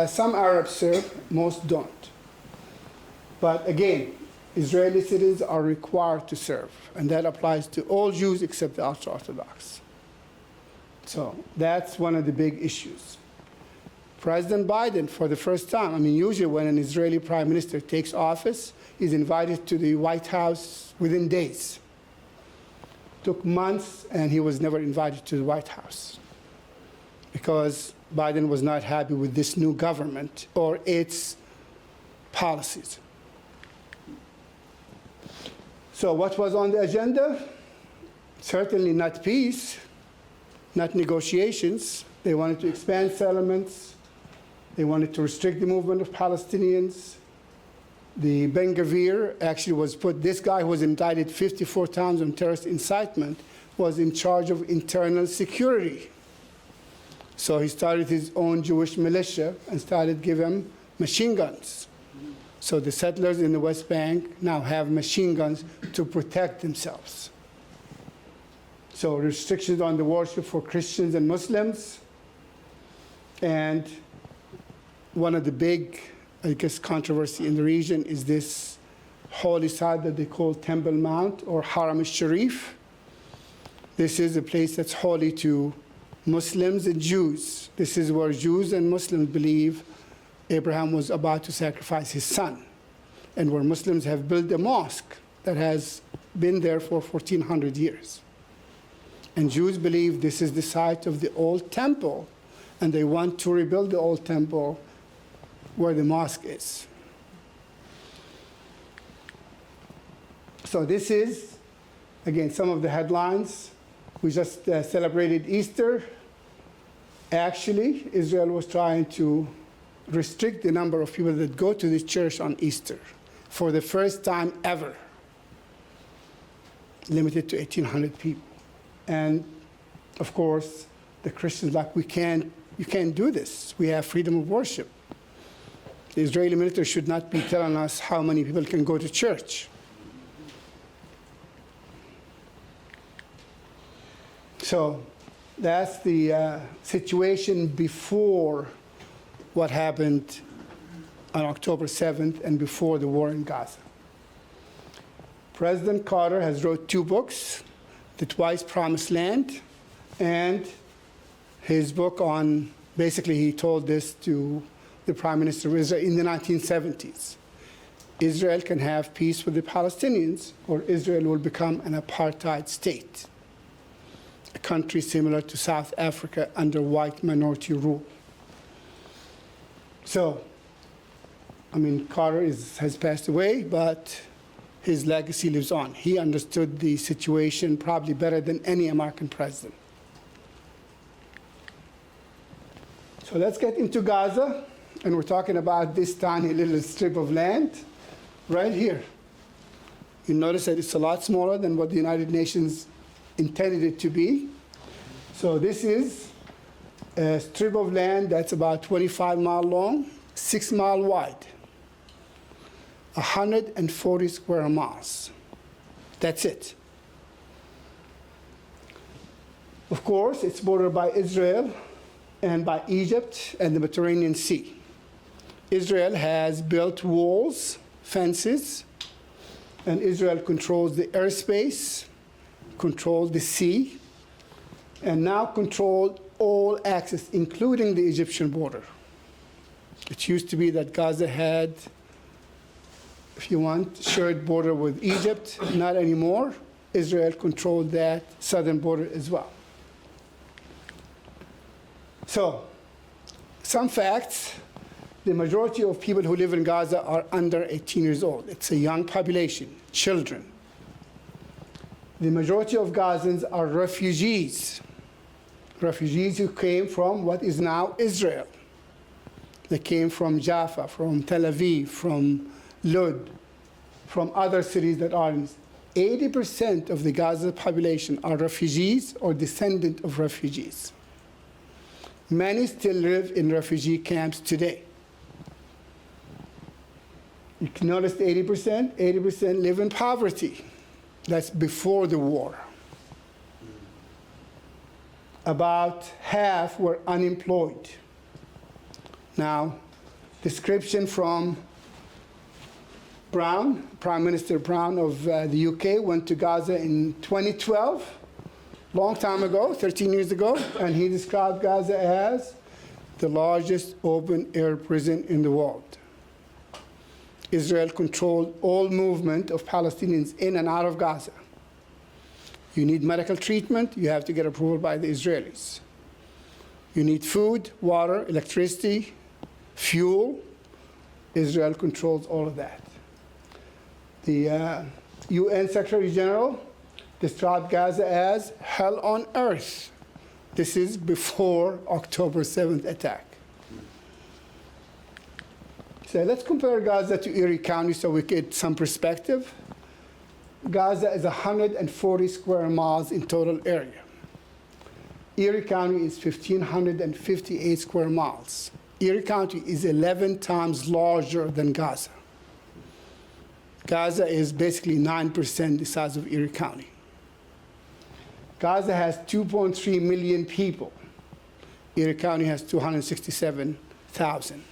Some Arabs serve, most don't. But again, Israeli citizens are required to serve, and that applies to all Jews except the ultra-Orthodox. So that's one of the big issues. President Biden, for the first time, I mean, usually when an Israeli prime minister takes office, he's invited to the White House within days. Took months, and he was never invited to the White House because Biden was not happy with this new government or its policies. So what was on the agenda? Certainly not peace, not negotiations. They wanted to expand settlements. They wanted to restrict the movement of Palestinians. The Ben-Gvir actually was put, this guy who was indicted 54 times on terrorist incitement was in charge of internal security. So he started his own Jewish militia and started giving them machine guns. So the settlers in the West Bank now have machine guns to protect themselves. So restrictions on the worship for Christians and Muslims, and one of the big, I guess, controversy in the region is this holy site that they call Temple Mount or Haram al-Sharif. This is a place that's holy to Muslims and Jews. This is where Jews and Muslims believe Abraham was about to sacrifice his son, and where Muslims have built a mosque that has been there for 1,400 years. And Jews believe this is the site of the old temple, and they want to rebuild the old temple where the mosque is. So this is, again, some of the headlines. We just celebrated Easter. Actually, Israel was trying to restrict the number of people that go to the church on Easter for the first time ever, limited to 1,800 people. And of course, the Christians like, you can't do this. We have freedom of worship. The Israeli military should not be telling us how many people can go to church. So that's the situation before what happened on October 7th and before the war in Gaza. President Carter has wrote 2 books, The Twice Promised Land, and his book on, basically he told this to the Prime Minister of Israel in the 1970s. Israel can have peace with the Palestinians, or Israel will become an apartheid state, a country similar to South Africa under white minority rule. So, I mean, Carter has passed away, but his legacy lives on. He understood the situation probably better than any American president. So let's get into Gaza, and we're talking about this tiny little strip of land right here. You notice that it's a lot smaller than what the United Nations intended it to be. So this is a strip of land that's about 25 miles long, 6 miles wide, 140 square miles. That's it. Of course, it's bordered by Israel and by Egypt and the Mediterranean Sea. Israel has built walls, fences, and Israel controls the airspace, controls the sea, and now controls all access, including the Egyptian border. It used to be that Gaza had, if you want, shared border with Egypt. Not anymore. Israel controlled that southern border as well. So, some facts. The majority of people who live in Gaza are under 18 years old. It's a young population, children. The majority of Gazans are refugees who came from what is now Israel. They came from Jaffa, from Tel Aviv, from Lod, from other cities that are in. 80% of the Gaza population are refugees or descendants of refugees. Many still live in refugee camps today. You can notice the 80%. 80% live in poverty. That's before the war. About half were unemployed. Now, description from Brown, Prime Minister Brown of the UK, went to Gaza in 2012, long time ago, 13 years ago, and he described Gaza as the largest open-air prison in the world. Israel controlled all movement of Palestinians in and out of Gaza. You need medical treatment, you have to get approval by the Israelis. You need food, water, electricity, fuel. Israel controls all of that. The UN Secretary General described Gaza as hell on earth. This is before October 7th attack. So let's compare Gaza to Erie County so we get some perspective. Gaza is 140 square miles in total area. Erie County is 1,558 square miles. Erie County is 11 times larger than Gaza. Gaza is basically 9% the size of Erie County. Gaza has 2.3 million people. Erie County has 267,000.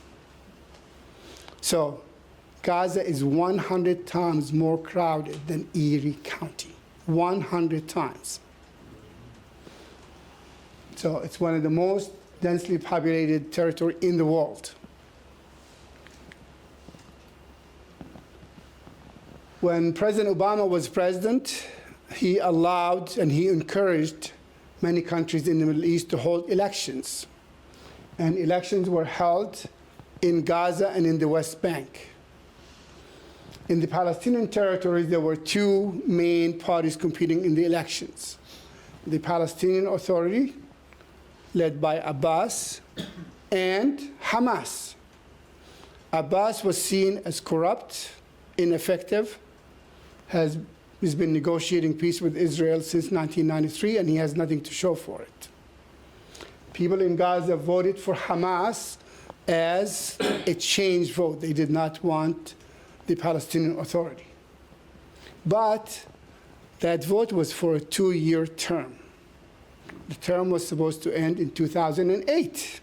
So Gaza is 100 times more crowded than Erie County, 100 times. So it's one of the most densely populated territory in the world. When President Obama was president, he allowed and he encouraged many countries in the Middle East to hold elections. And elections were held in Gaza and in the West Bank. In the Palestinian territories, there were two main parties competing in the elections. The Palestinian Authority, led by Abbas, and Hamas. Abbas was seen as corrupt, ineffective, has been negotiating peace with Israel since 1993, and he has nothing to show for it. People in Gaza voted for Hamas as a change vote. They did not want the Palestinian Authority. But that vote was for a 2-year term. The term was supposed to end in 2008.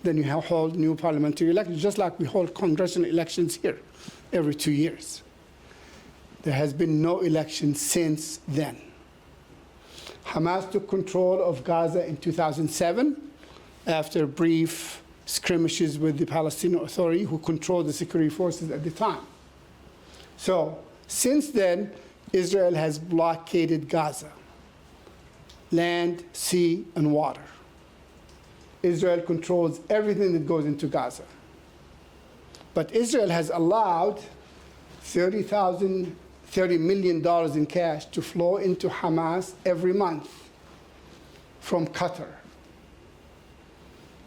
Then you hold new parliamentary elections, just like we hold congressional elections here every 2 years. There has been no election since then. Hamas took control of Gaza in 2007 after brief skirmishes with the Palestinian Authority, who controlled the security forces at the time. So since then, Israel has blockaded Gaza, land, sea, and water. Israel controls everything that goes into Gaza. But Israel has allowed $30 million in cash to flow into Hamas every month from Qatar.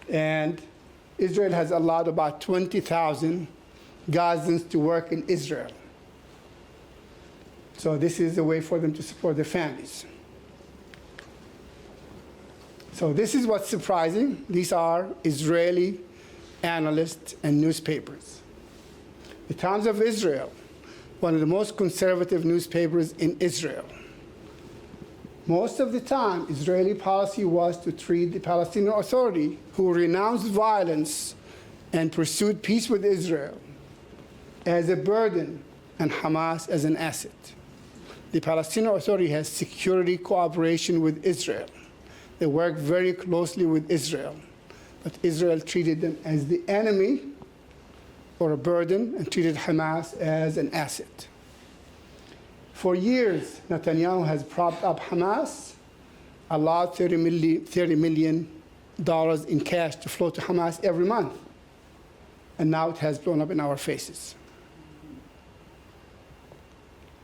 And Israel has allowed about 20,000 Gazans to work in Israel. So this is a way for them to support their families. So this is what's surprising. These are Israeli analysts and newspapers. The Times of Israel, one of the most conservative newspapers in Israel. Most of the time, Israeli policy was to treat the Palestinian Authority, who renounced violence and pursued peace with Israel, as a burden and Hamas as an asset. The Palestinian Authority has security cooperation with Israel. They work very closely with Israel, but Israel treated them as the enemy or a burden and treated Hamas as an asset. For years, Netanyahu has propped up Hamas, allowed $30 million in cash to flow to Hamas every month, and now it has blown up in our faces.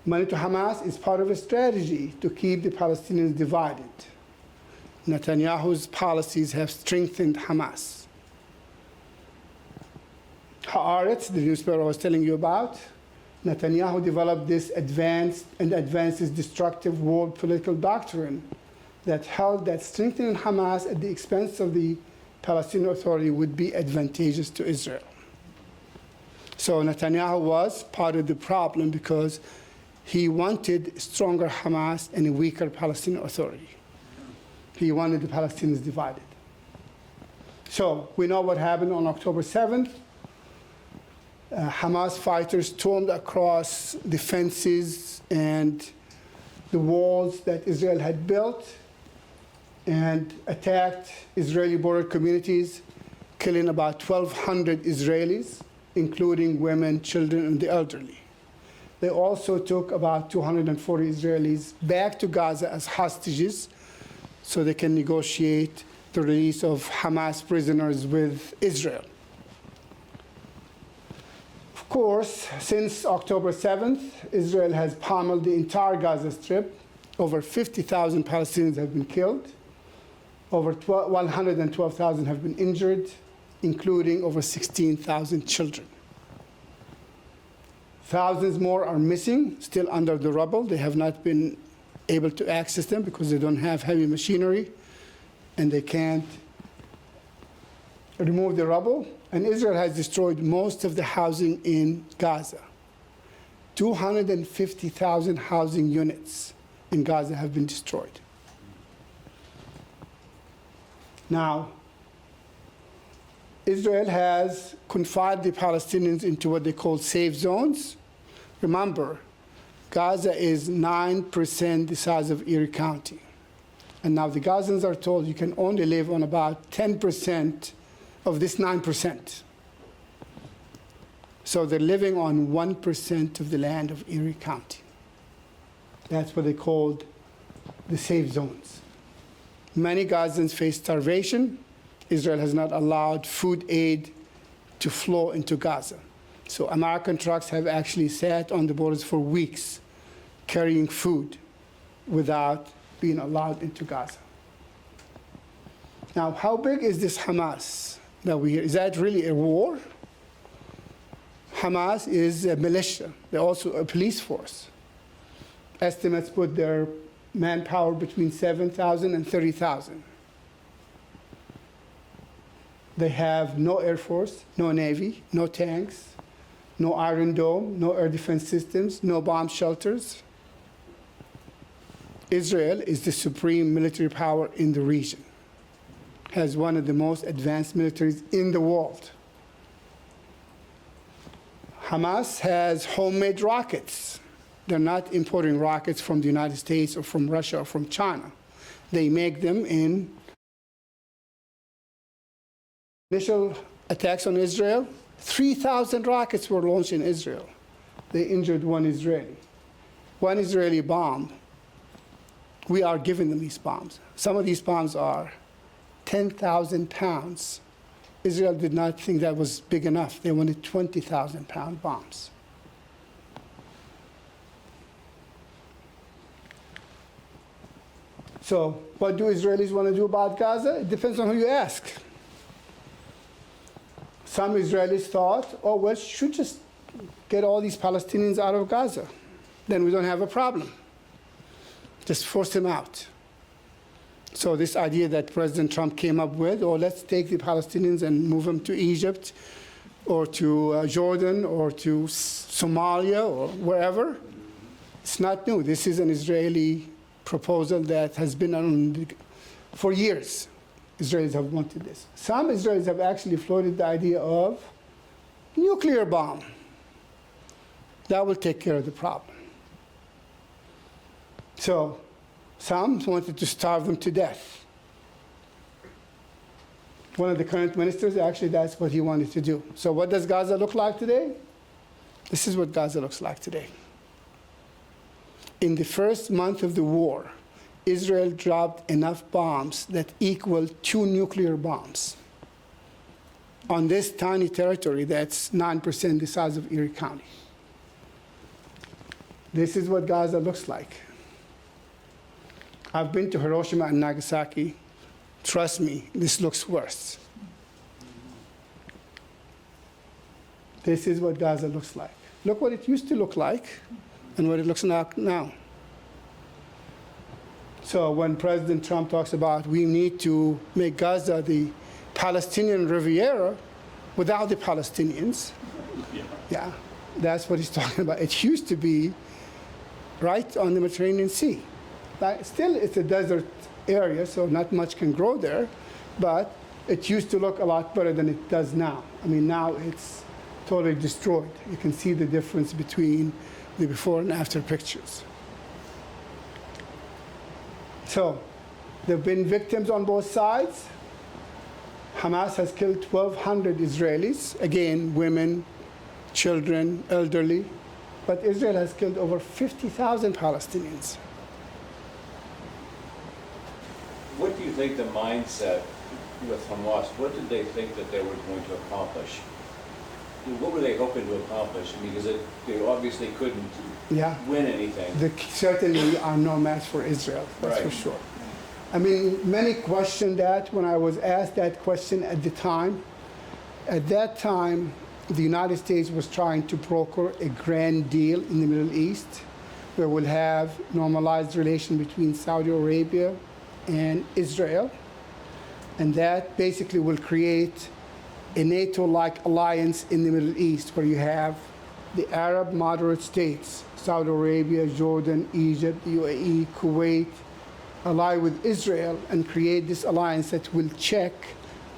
Money to Hamas is part of a strategy to keep the Palestinians divided. Netanyahu's policies have strengthened Hamas. Haaretz, the newspaper I was telling you about, Netanyahu developed this advances destructive world political doctrine that held that strengthening Hamas at the expense of the Palestinian Authority would be advantageous to Israel. So Netanyahu was part of the problem because he wanted stronger Hamas and a weaker Palestinian Authority. He wanted the Palestinians divided. So we know what happened on October 7th. Hamas fighters stormed across the fences and the walls that Israel had built and attacked Israeli border communities, killing about 1,200 Israelis, including women, children, and the elderly. They also took about 240 Israelis back to Gaza as hostages so they can negotiate the release of Hamas prisoners with Israel. Of course, since October 7th, Israel has pummeled the entire Gaza Strip. Over 50,000 Palestinians have been killed. Over 112,000 have been injured, including over 16,000 children. Thousands more are missing, still under the rubble. They have not been able to access them because they don't have heavy machinery and they can't remove the rubble. And Israel has destroyed most of the housing in Gaza. 250,000 housing units in Gaza have been destroyed. Israel has confined the Palestinians into what they call safe zones. Remember, Gaza is 9% the size of Erie County. And now the Gazans are told you can only live on about 10% of this 9%. So they're living on 1% of the land of Erie County. That's what they called the safe zones. Many Gazans face starvation. Israel has not allowed food aid to flow into Gaza. So American trucks have actually sat on the borders for weeks carrying food without being allowed into Gaza. Now, how big is this Hamas that we hear? Is that really a war? Hamas is a militia. They're also a police force. Estimates put their manpower between 7,000 and 30,000. They have no air force, no navy, no tanks, no Iron Dome, no air defense systems, no bomb shelters. Israel is the supreme military power in the region, has one of the most advanced militaries in the world. Hamas has homemade rockets. They're not importing rockets from the United States or from Russia or from China. They make them in initial attacks on Israel. 3,000 rockets were launched in Israel. They injured one Israeli. One Israeli bomb. We are giving them these bombs. Some of these bombs are 10,000 pounds. Israel did not think that was big enough. They wanted 20,000-pound bombs. So what do Israelis want to do about Gaza? It depends on who you ask. Some Israelis thought, oh, well, should just get all these Palestinians out of Gaza. Then we don't have a problem. Just force them out. So this idea that President Trump came up with, oh, let's take the Palestinians and move them to Egypt or to Jordan or to Somalia or wherever, it's not new. This is an Israeli proposal that has been on for years. Israelis have wanted this. Some Israelis have actually floated the idea of nuclear bomb. That will take care of the problem. So some wanted to starve them to death. One of the current ministers, actually, that's what he wanted to do. So what does Gaza look like today? This is what Gaza looks like today. In the first month of the war, Israel dropped enough bombs that equal 2 nuclear bombs on this tiny territory that's 9% the size of Erie County. This is what Gaza looks like. I've been to Hiroshima and Nagasaki. Trust me, this looks worse. This is what Gaza looks like. Look what it used to look like and what it looks like now. So when President Trump talks about we need to make Gaza the Palestinian Riviera without the Palestinians, yeah, that's what he's talking about. It used to be right on the Mediterranean Sea. Still, it's a desert area, so not much can grow there, but it used to look a lot better than it does now. I mean, now it's totally destroyed. You can see the difference between the before and after pictures. So there have been victims on both sides. Hamas has killed 1,200 Israelis, again, women, children, elderly, but Israel has killed over 50,000 Palestinians. What do you think the mindset with Hamas, what did they think that they were going to accomplish? What were they hoping to accomplish? Because they obviously couldn't win anything. They certainly are no match for Israel, that's for sure. I mean, many questioned that when I was asked that question at the time. At that time, the United States was trying to broker a grand deal in the Middle East where we'll have normalized relation between Saudi Arabia and Israel. And that basically will create a NATO-like alliance in the Middle East where you have the Arab moderate states, Saudi Arabia, Jordan, Egypt, UAE, Kuwait, ally with Israel and create this alliance that will check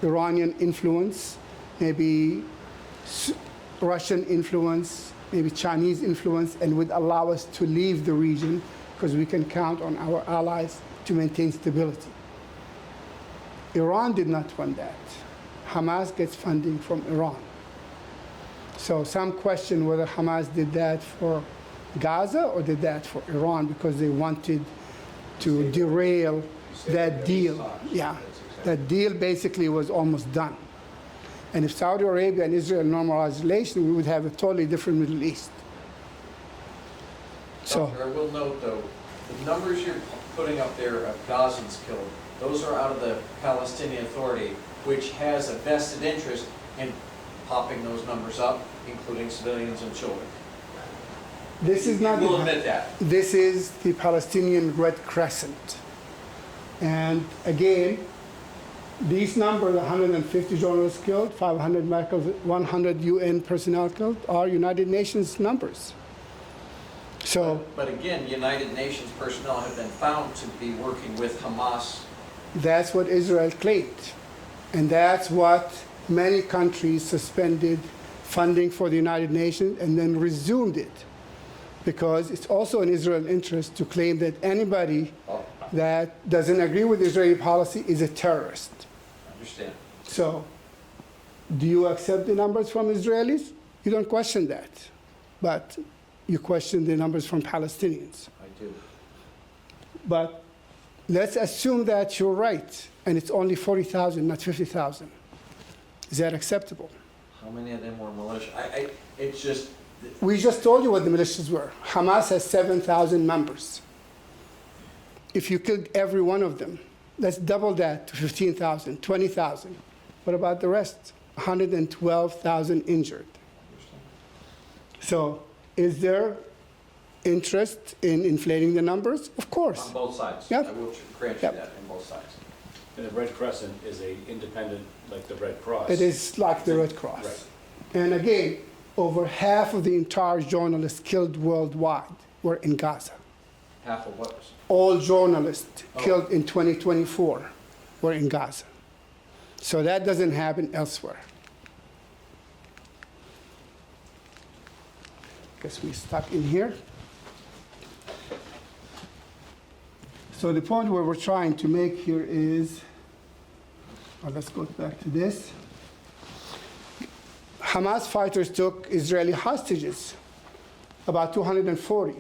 Iranian influence maybe Russian influence, maybe Chinese influence, and would allow us to leave the region because we can count on our allies to maintain stability. Iran did not want that. Hamas gets funding from Iran. So some question whether Hamas did that for Gaza or did that for Iran because they wanted to derail that deal. Yeah, that deal basically was almost done. And if Saudi Arabia and Israel normalized relations, we would have a totally different Middle East. So, Doctor, I will note though, the numbers you're putting up there of Gazans killed, those are out of the Palestinian Authority, which has a vested interest in popping those numbers up, including civilians and children. this is not. You will admit that. This is the Palestinian Red Crescent. And again, these numbers, 150 journalists killed, 500 medical, 100 UN personnel killed, are United Nations numbers. So But again, United Nations personnel have been found to be working with Hamas. that's what Israel claimed. And that's what many countries suspended funding for the United Nations and then resumed it. Because it's also in Israel's interest to claim that anybody that doesn't agree with Israeli policy is a terrorist. Understand? So, do you accept the numbers from Israelis? You don't question that. But you question the numbers from Palestinians. I do. But let's assume that you're right, and it's only 40,000, not 50,000. Is that acceptable? How many of them were militia? It's just, We just told you what the militias were. Hamas has 7,000 members. If you killed every one of them, let's double that to 15,000, 20,000. What about the rest? 112,000 injured. So, is there interest in inflating the numbers? Of course. on both sides. Yep. I will grant you Yep. that, on both sides. And the Red Crescent is a independent, like the Red Cross. It is like the Red Cross. Right. And again, over half of the entire journalists killed worldwide were in Gaza. Half of what? All journalists killed in 2024 were in Gaza. So that doesn't happen elsewhere. Guess we stuck in here. So the point where we're trying to make here is, let's go back to this. Hamas fighters took Israeli hostages, about 240.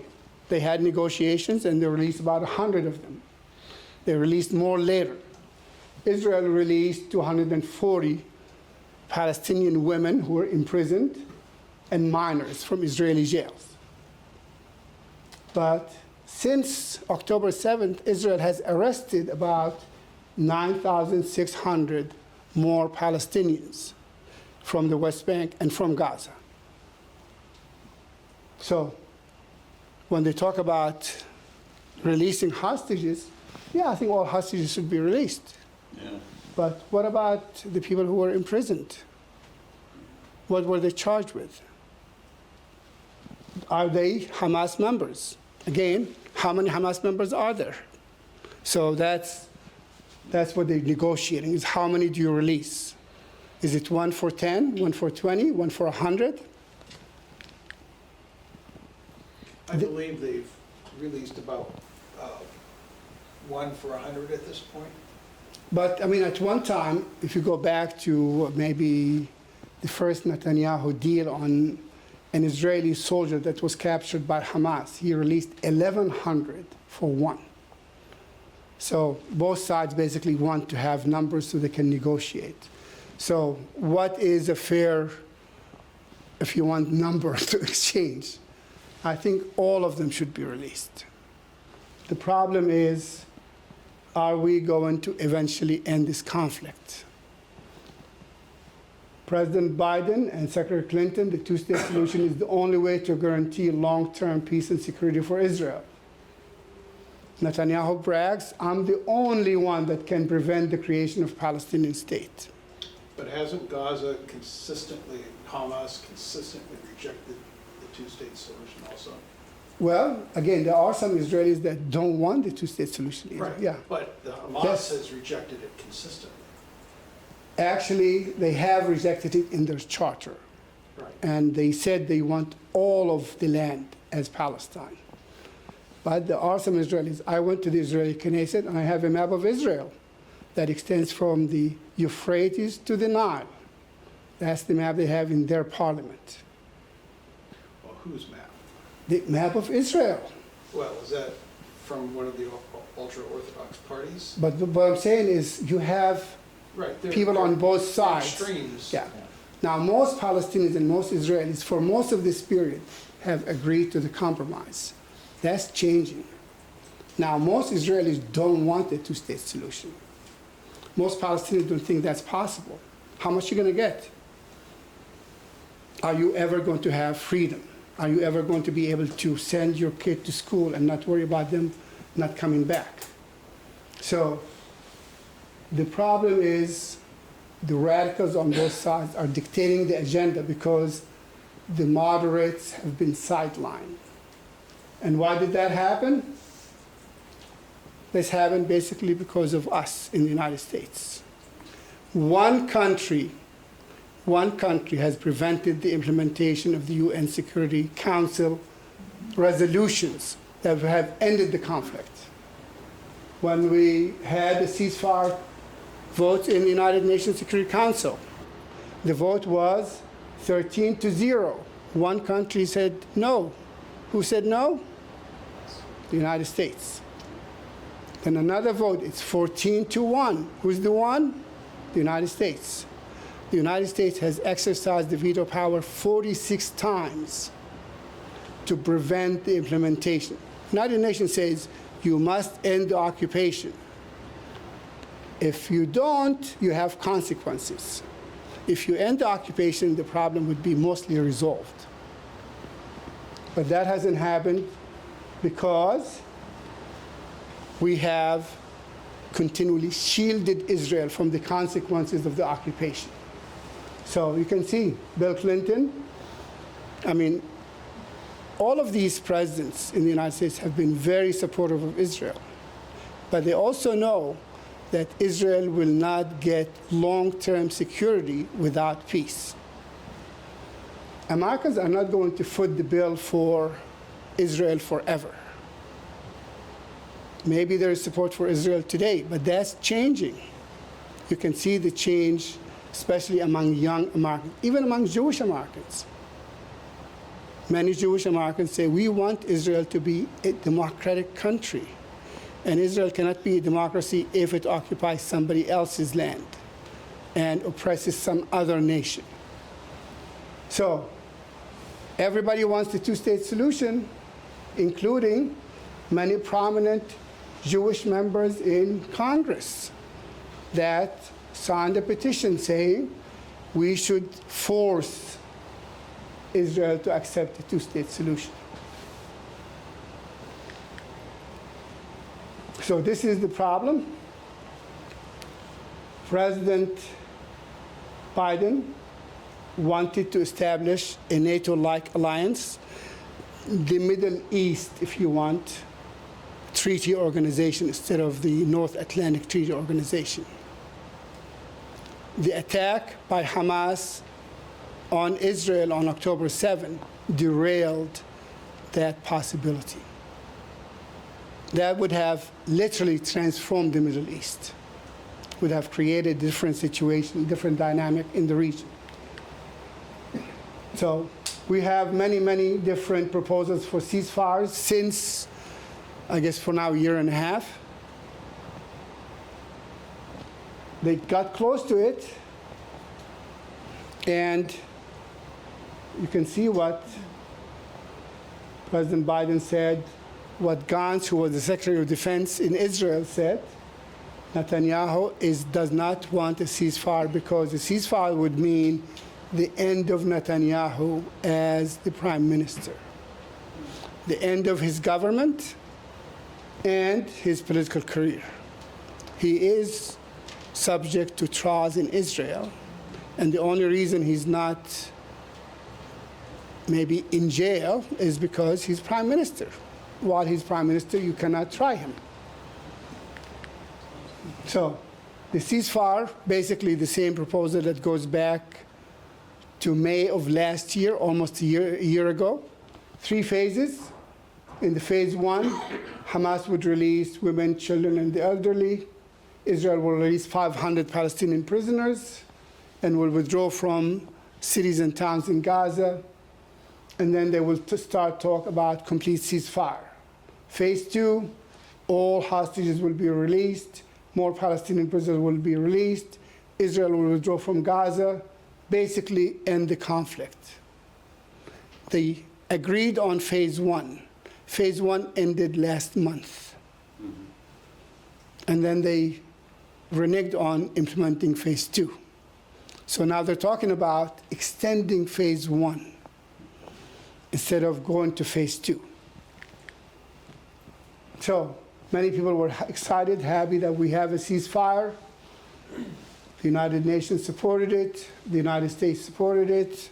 They had negotiations and they released about 100 of them. They released more later. Israel released 240 Palestinian women who were imprisoned and minors from Israeli jails. But since October 7th, Israel has arrested about 9,600 more Palestinians from the West Bank and from Gaza. So when they talk about releasing hostages, yeah, I think all hostages should be released. Yeah. But what about the people who were imprisoned? What were they charged with? Are they Hamas members? Again, how many Hamas members are there? So that's what they're negotiating, is how many do you release? Is it 1 for 10, 1 for 20, 1 for 100? I believe they've released about 1 for 100 at this point. But I mean, at one time, if you go back to maybe the first Netanyahu deal on an Israeli soldier that was captured by Hamas, he released 1,100 for one. So both sides basically want to have numbers so they can negotiate. So what is a fair, if you want, number to exchange? I think all of them should be released. The problem is, are we going to eventually end this conflict? President Biden and Secretary Clinton, the two-state solution is the only way to guarantee long-term peace and security for Israel. Netanyahu brags, I'm the only one that can prevent the creation of a Palestinian state. But hasn't Gaza consistently, Hamas consistently rejected the two-state solution also? Well, again, there are some Israelis that don't want the two-state solution either. Right. Yeah. But the Hamas Yes. has rejected it consistently. Actually, they have rejected it in their charter. Right. And they said they want all of the land as Palestine. But there are some Israelis. I went to the Israeli Knesset, and I have a map of Israel that extends from the Euphrates to the Nile. That's the map they have in their parliament. Well, whose map? The map of Israel. Well, is that from one of the ultra-Orthodox parties? But what I'm saying is you have Right. people on both sides. Extremes. Yeah. Now, most Palestinians and most Israelis, for most of this period, have agreed to the compromise. That's changing. Now, most Israelis don't want a two-state solution. Most Palestinians don't think that's possible. How much are you going to get? Are you ever going to have freedom? Are you ever going to be able to send your kid to school and not worry about them not coming back? So the problem is the radicals on both sides are dictating the agenda because the moderates have been sidelined. And why did that happen? This happened basically because of us in the United States. One country has prevented the implementation of the UN Security Council resolutions that have ended the conflict. When we had a ceasefire vote in the United Nations Security Council, the vote was 13-0. One country said no. Who said no? The United States. Then another vote, it's 14-1. Who's the one? The United States. The United States has exercised the veto power 46 times to prevent the implementation. The United Nations says you must end the occupation. If you don't, you have consequences. If you end the occupation, the problem would be mostly resolved. But that hasn't happened because we have continually shielded Israel from the consequences of the occupation. So you can see Bill Clinton, all of these presidents in the United States have been very supportive of Israel. But they also know that Israel will not get long-term security without peace. Americans are not going to foot the bill for Israel forever. Maybe there is support for Israel today, but that's changing. You can see the change, especially among young Americans, even among Jewish Americans. Many Jewish Americans say, we want Israel to be a democratic country. And Israel cannot be a democracy if it occupies somebody else's land and oppresses some other nation. So everybody wants the two-state solution, including many prominent Jewish members in Congress that signed a petition saying we should force Israel to accept the two-state solution. So this is the problem. President Biden wanted to establish a NATO-like alliance, the Middle East, if you want, treaty organization instead of the North Atlantic Treaty Organization. The attack by Hamas on Israel on October 7 derailed that possibility. That would have literally transformed the Middle East, would have created a different situation, different dynamic in the region. So we have many, many different proposals for ceasefires since, I guess for now, a year and a half. They got close to it, and you can see what President Biden said, what Gantz, who was the Secretary of Defense in Israel, said. Netanyahu does not want a ceasefire because a ceasefire would mean the end of Netanyahu as the prime minister, the end of his government and his political career. He is subject to trials in Israel, and the only reason he's not maybe in jail is because he's prime minister. While he's prime minister, you cannot try him. So The ceasefire, basically the same proposal that goes back to May of last year, almost a year ago. 3 phases. In the phase 1, Hamas would release women, children, and the elderly. Israel will release 500 Palestinian prisoners and will withdraw from cities and towns in Gaza. And then they will start talk about complete ceasefire. Phase 2, all hostages will be released. More Palestinian prisoners will be released. Israel will withdraw from Gaza, basically end the conflict. They agreed on phase 1. Phase 1 ended last month. And then they reneged on implementing phase 2. So now they're talking about extending phase 1 instead of going to phase 2. So many people were excited, happy that we have a ceasefire. The United Nations supported it. The United States supported it.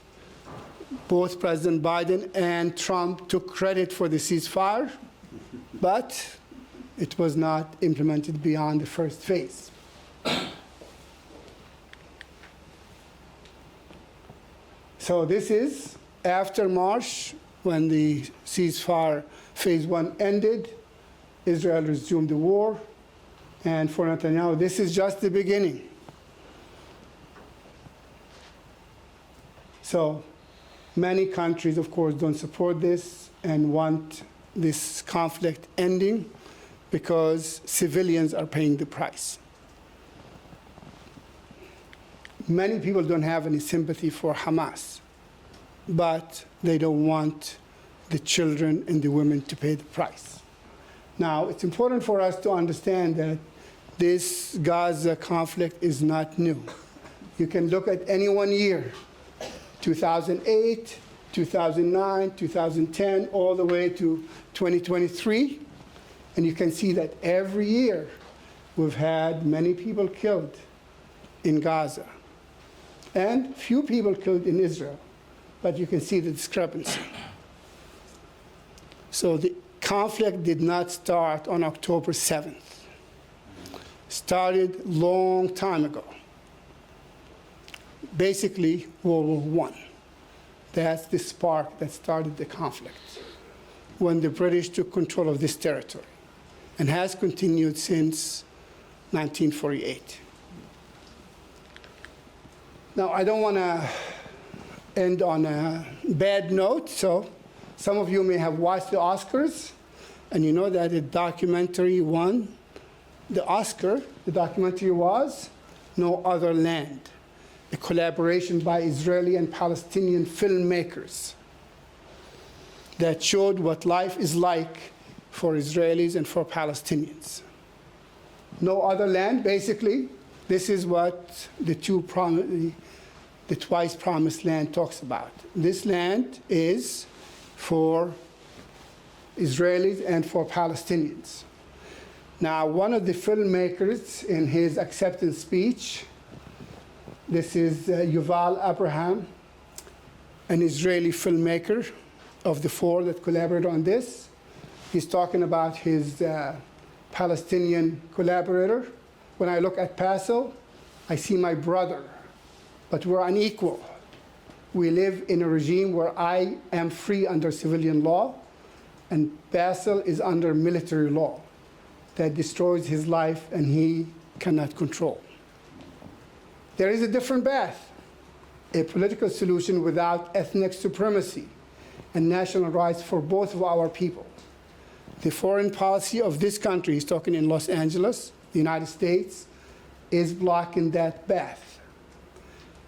Both President Biden and Trump took credit for the ceasefire, but it was not implemented beyond the first phase. So this is after March, when the ceasefire phase 1 ended. Israel resumed the war, and for Netanyahu, this is just the beginning. So many countries, of course, don't support this and want this conflict ending because civilians are paying the price. Many people don't have any sympathy for Hamas, but they don't want the children and the women to pay the price. Now, it's important for us to understand that this Gaza conflict is not new. You can look at any one year, 2008, 2009, 2010, all the way to 2023, and you can see that every year we've had many people killed in Gaza and few people killed in Israel, but you can see the discrepancy. So the conflict did not start on October 7th. Started long time ago. Basically, World War I. That's the spark that started the conflict when the British took control of this territory and has continued since 1948. Now, I don't want to end on a bad note, so some of you may have watched the Oscars, and you know that the documentary won the Oscar. The documentary was No Other Land, a collaboration by Israeli and Palestinian filmmakers that showed what life is like for Israelis and for Palestinians. No Other Land, basically, this is what the twice promised land talks about. This land is for Israelis and for Palestinians. Now, one of the filmmakers in his acceptance speech, this is Yuval Abraham, an Israeli filmmaker of the 4 that collaborated on this. He's talking about his Palestinian collaborator. When I look at Paso, I see my brother, but we're unequal. We live in a regime where I am free under civilian law, and Basil is under military law that destroys his life and he cannot control. There is a different path, a political solution without ethnic supremacy and national rights for both of our people. The foreign policy of this country, he's talking in Los Angeles, the United States, is blocking that path.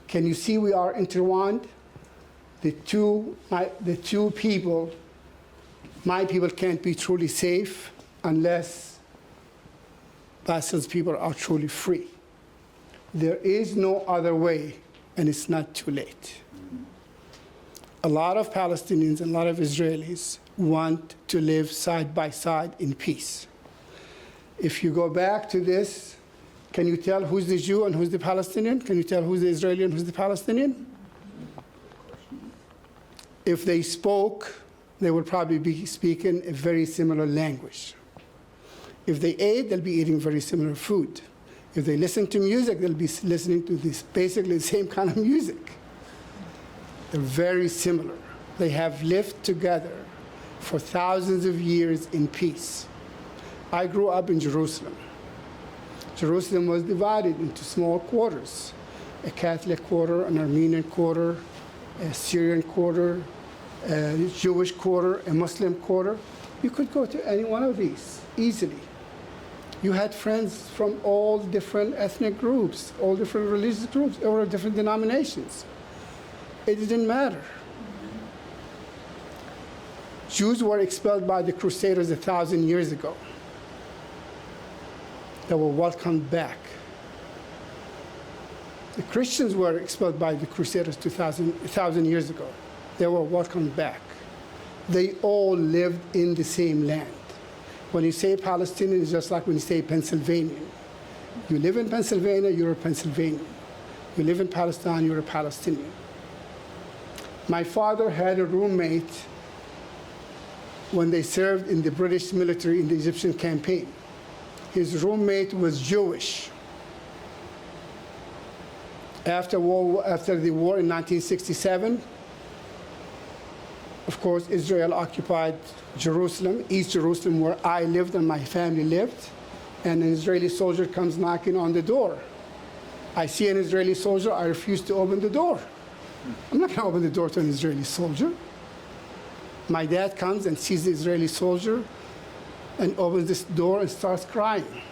Can you see we are intertwined? The two people, my people can't be truly safe unless Basil's people are truly free. There is no other way, and it's not too late. A lot of Palestinians and a lot of Israelis want to live side by side in peace. If you go back to this, can you tell who's the Jew and who's the Palestinian? Can you tell who's the Israeli and who's the Palestinian? If they spoke, they would probably be speaking a very similar language. If they ate, they'll be eating very similar food. If they listen to music, they'll be listening to this basically the same kind of music. They're very similar. They have lived together for thousands of years in peace. I grew up in Jerusalem. Jerusalem was divided into small quarters, a Catholic quarter, an Armenian quarter, a Syrian quarter, a Jewish quarter, a Muslim quarter. You could go to any one of these easily. You had friends from all different ethnic groups, all different religious groups, or different denominations. It didn't matter. Jews were expelled by the Crusaders 1,000 years ago. They were welcomed back. The Christians were expelled by the Crusaders 1,000 years ago. They were welcomed back. They all lived in the same land. When you say Palestinian, it's just like when you say Pennsylvanian. You live in Pennsylvania, you're a Pennsylvanian. You live in Palestine, you're a Palestinian. My father had a roommate when they served in the British military in the Egyptian campaign. His roommate was Jewish. After the war in 1967, of course, Israel occupied Jerusalem, East Jerusalem, where I lived and my family lived, and an Israeli soldier comes knocking on the door. I see an Israeli soldier, I refuse to open the door. I'm not going to open the door to an Israeli soldier. My dad comes and sees the Israeli soldier and opens this door and starts crying.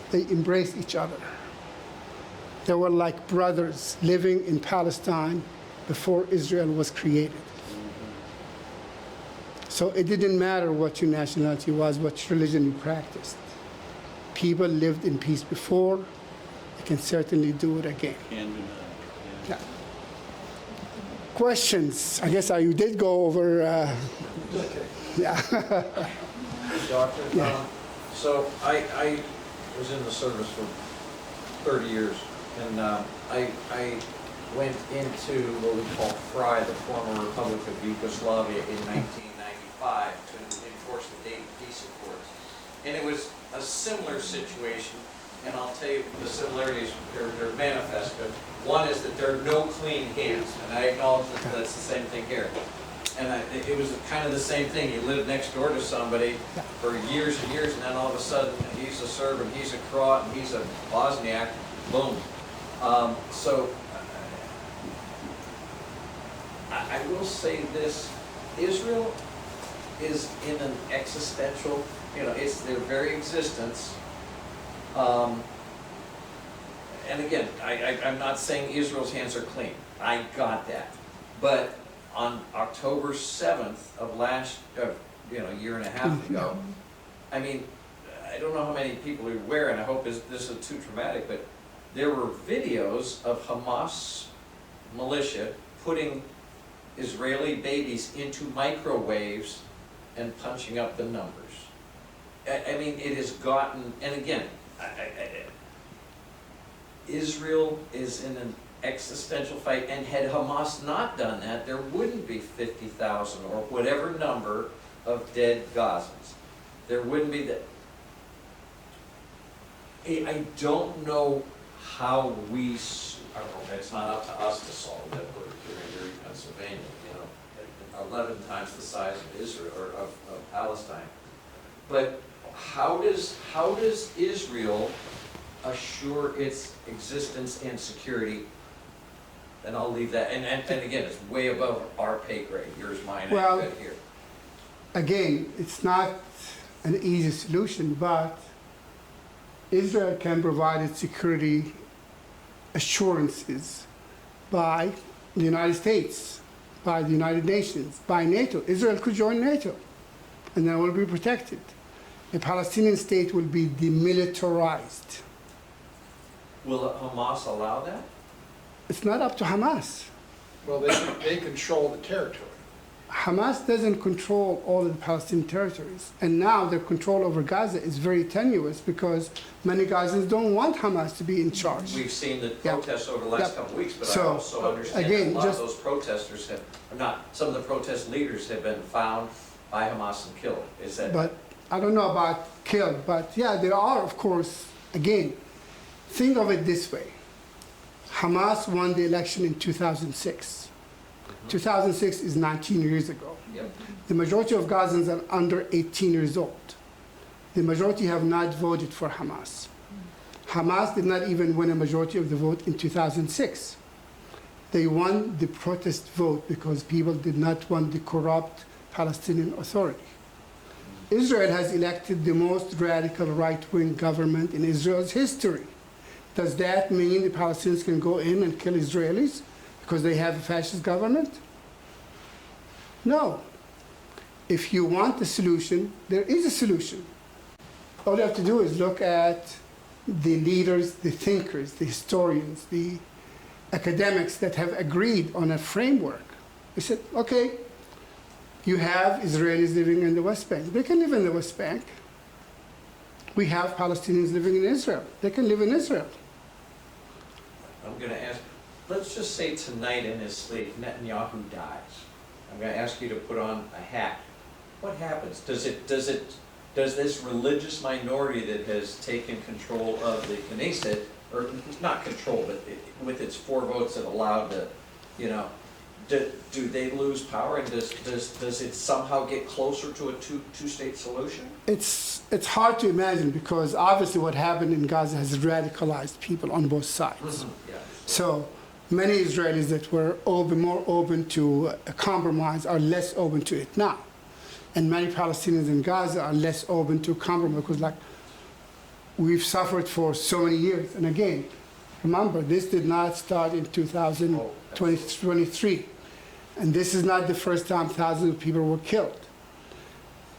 They embrace each other. They were like brothers living in Palestine before Israel was created. So it didn't matter what your nationality was, what religion you practiced. People lived in peace before. They can certainly do it again. Can do that. Yeah. Questions? I guess you did go over. Yeah. Doctor, Yeah. So I was in the service for 30 years, and I went into what we call FRY, the former Republic of Yugoslavia, in 1995 to enforce the Dayton Peace Accords. And it was a similar situation, and I'll tell you the similarities, they're manifest, but one is that there are no clean hands, and I acknowledge that that's the same thing here. And it was kind of the same thing. You live next door to somebody for years and years, and then all of a sudden, he's a Serb, and he's a Croat, and he's a Bosniak, boom. So I will say this, Israel is in an existential, it's their very existence. And again, I'm not saying Israel's hands are clean. I got that. But on October 7th of a year and a half ago, I mean, I don't know how many people are aware, and I hope this isn't too traumatic, but there were videos of Hamas militia putting Israeli babies into microwaves and punching up the numbers. I mean, it has gotten, and again, Israel is in an existential fight, and had Hamas not done that, there wouldn't be 50,000 or whatever number of dead Gazans. There wouldn't be that. I don't know how it's not up to us to solve that. We're here in Pennsylvania, 11 times the size of Israel, or of Palestine. But how does Israel assure its existence and security? And I'll leave that. And again, it's way above our pay grade. Yours, mine, Well, and here. Again, it's not an easy solution, but Israel can provide its security assurances by the United States, by the United Nations, by NATO. Israel could join NATO, and then it will be protected. A Palestinian state will be demilitarized. Will Hamas allow that? It's not up to Hamas. Well, they control the territory. Hamas doesn't control all of the Palestinian territories. And now their control over Gaza is very tenuous because many Gazans don't want Hamas to be in charge. We've seen the Yeah. protests over the last Yeah. couple of weeks, but I So, also understand again, that a lot of just- those protesters some of the protest leaders have been found by Hamas and killed. Is that? But I don't know about killed, but yeah, there are, of course, again, Think of it this way. Hamas won the election in 2006. 2006 is 19 years ago. Yep. The majority of Gazans are under 18 years old. The majority have not voted for Hamas. Hamas did not even win a majority of the vote in 2006. They won the protest vote because people did not want the corrupt Palestinian Authority. Israel has elected the most radical right-wing government in Israel's history. Does that mean the Palestinians can go in and kill Israelis because they have a fascist government? No. If you want a solution, there is a solution. All you have to do is look at the leaders, the thinkers, the historians, the academics that have agreed on a framework. They said, okay, you have Israelis living in the West Bank. They can live in the West Bank. We have Palestinians living in Israel. They can live in Israel. I'm going to ask, let's just say tonight in his sleep, Netanyahu dies. I'm going to ask you to put on a hat. What happens? Does this religious minority that has taken control of the Knesset, or not control, but with its 4 votes that allowed the, do they lose power, and does it somehow get closer to a two-state solution? It's hard to imagine because obviously what happened in Gaza has radicalized people on both sides. Yeah. So many Israelis that were more open to a compromise are less open to it now. And many Palestinians in Gaza are less open to compromise because we've suffered for so many years. And again, remember, this did not start in 2023. And this is not the first time thousands of people were killed.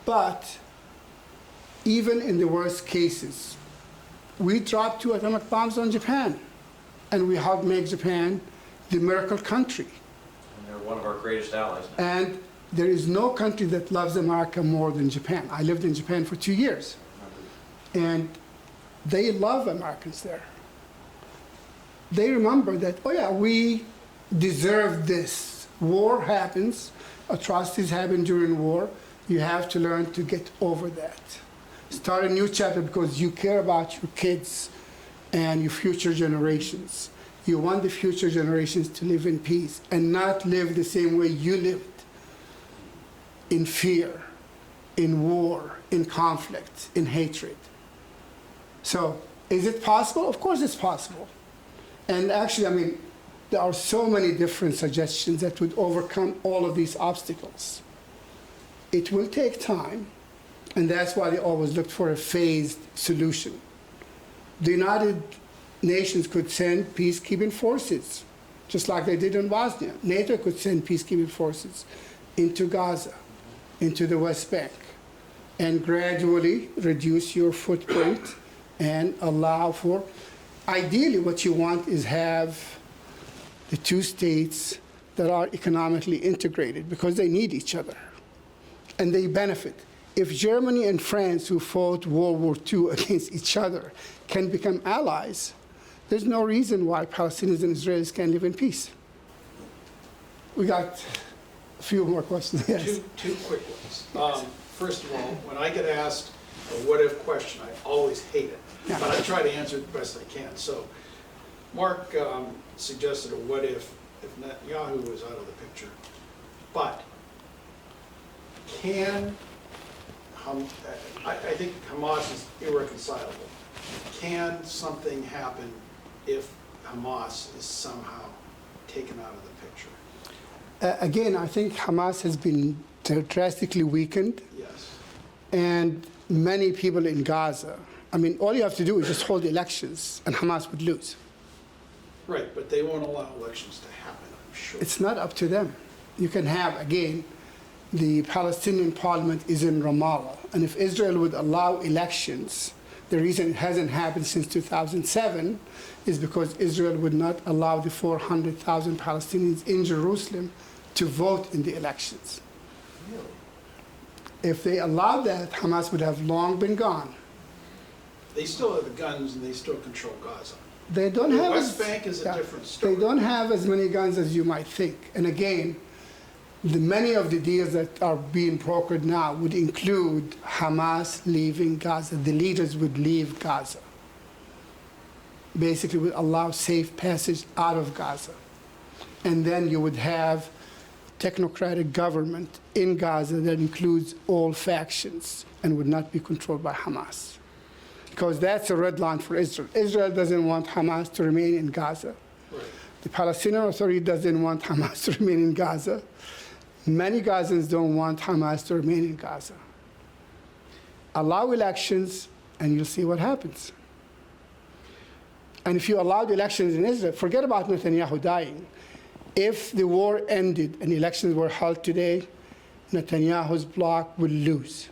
But even in the worst cases, we dropped 2 atomic bombs on Japan. And we helped make Japan the miracle country. And they're one of our greatest allies now. And there is no country that loves America more than Japan. I lived in Japan for 2 years. And they love Americans there. They remember that, oh yeah, we deserve this. War happens, atrocities happen during war. You have to learn to get over that. Start a new chapter because you care about your kids and your future generations. You want the future generations to live in peace and not live the same way you lived, in fear, in war, in conflict, in hatred. So, is it possible? Of course it's possible. And actually, there are so many different suggestions that would overcome all of these obstacles. It will take time, and that's why they always looked for a phased solution. The United Nations could send peacekeeping forces, just like they did in Bosnia. NATO could send peacekeeping forces into Gaza, into the West Bank, and gradually reduce your footprint and allow for, ideally what you want is have the 2 states that are economically integrated because they need each other and they benefit. If Germany and France, who fought World War II against each other, can become allies, there's no reason why Palestinians and Israelis can't live in peace. We got a few more questions. Yes. Two quick ones. First of all, when I get asked a what-if question, I always hate it, Yeah. but I try to answer it the best I can. So Mark suggested a what if Netanyahu was out of the picture, but I think Hamas is irreconcilable. Can something happen if Hamas is somehow taken out of the picture? Again, I think Hamas has been drastically weakened, Yes. and many people in Gaza, all you have to do is just hold elections, and Hamas would lose. Right, but they won't allow elections to happen, I'm sure. It's not up to them. You can have, again, the Palestinian parliament is in Ramallah, and if Israel would allow elections, the reason it hasn't happened since 2007 is because Israel would not allow the 400,000 Palestinians in Jerusalem to vote in the elections. Really? If they allowed that, Hamas would have long been gone. They still have the guns and they still control Gaza. They don't The have West Bank is a different story. They don't have as many guns as you might think. And again, many of the deals that are being brokered now would include Hamas leaving Gaza. The leaders would leave Gaza. basically would allow safe passage out of Gaza. And then you would have technocratic government in Gaza that includes all factions and would not be controlled by Hamas. Because that's a red line for Israel. Israel doesn't want Hamas to remain in Gaza. Right. The Palestinian Authority doesn't want Hamas to remain in Gaza. Many Gazans don't want Hamas to remain in Gaza. Allow elections, and you'll see what happens. And if you allow the elections in Israel, forget about Netanyahu dying. If the war ended and elections were held today, Netanyahu's bloc would lose.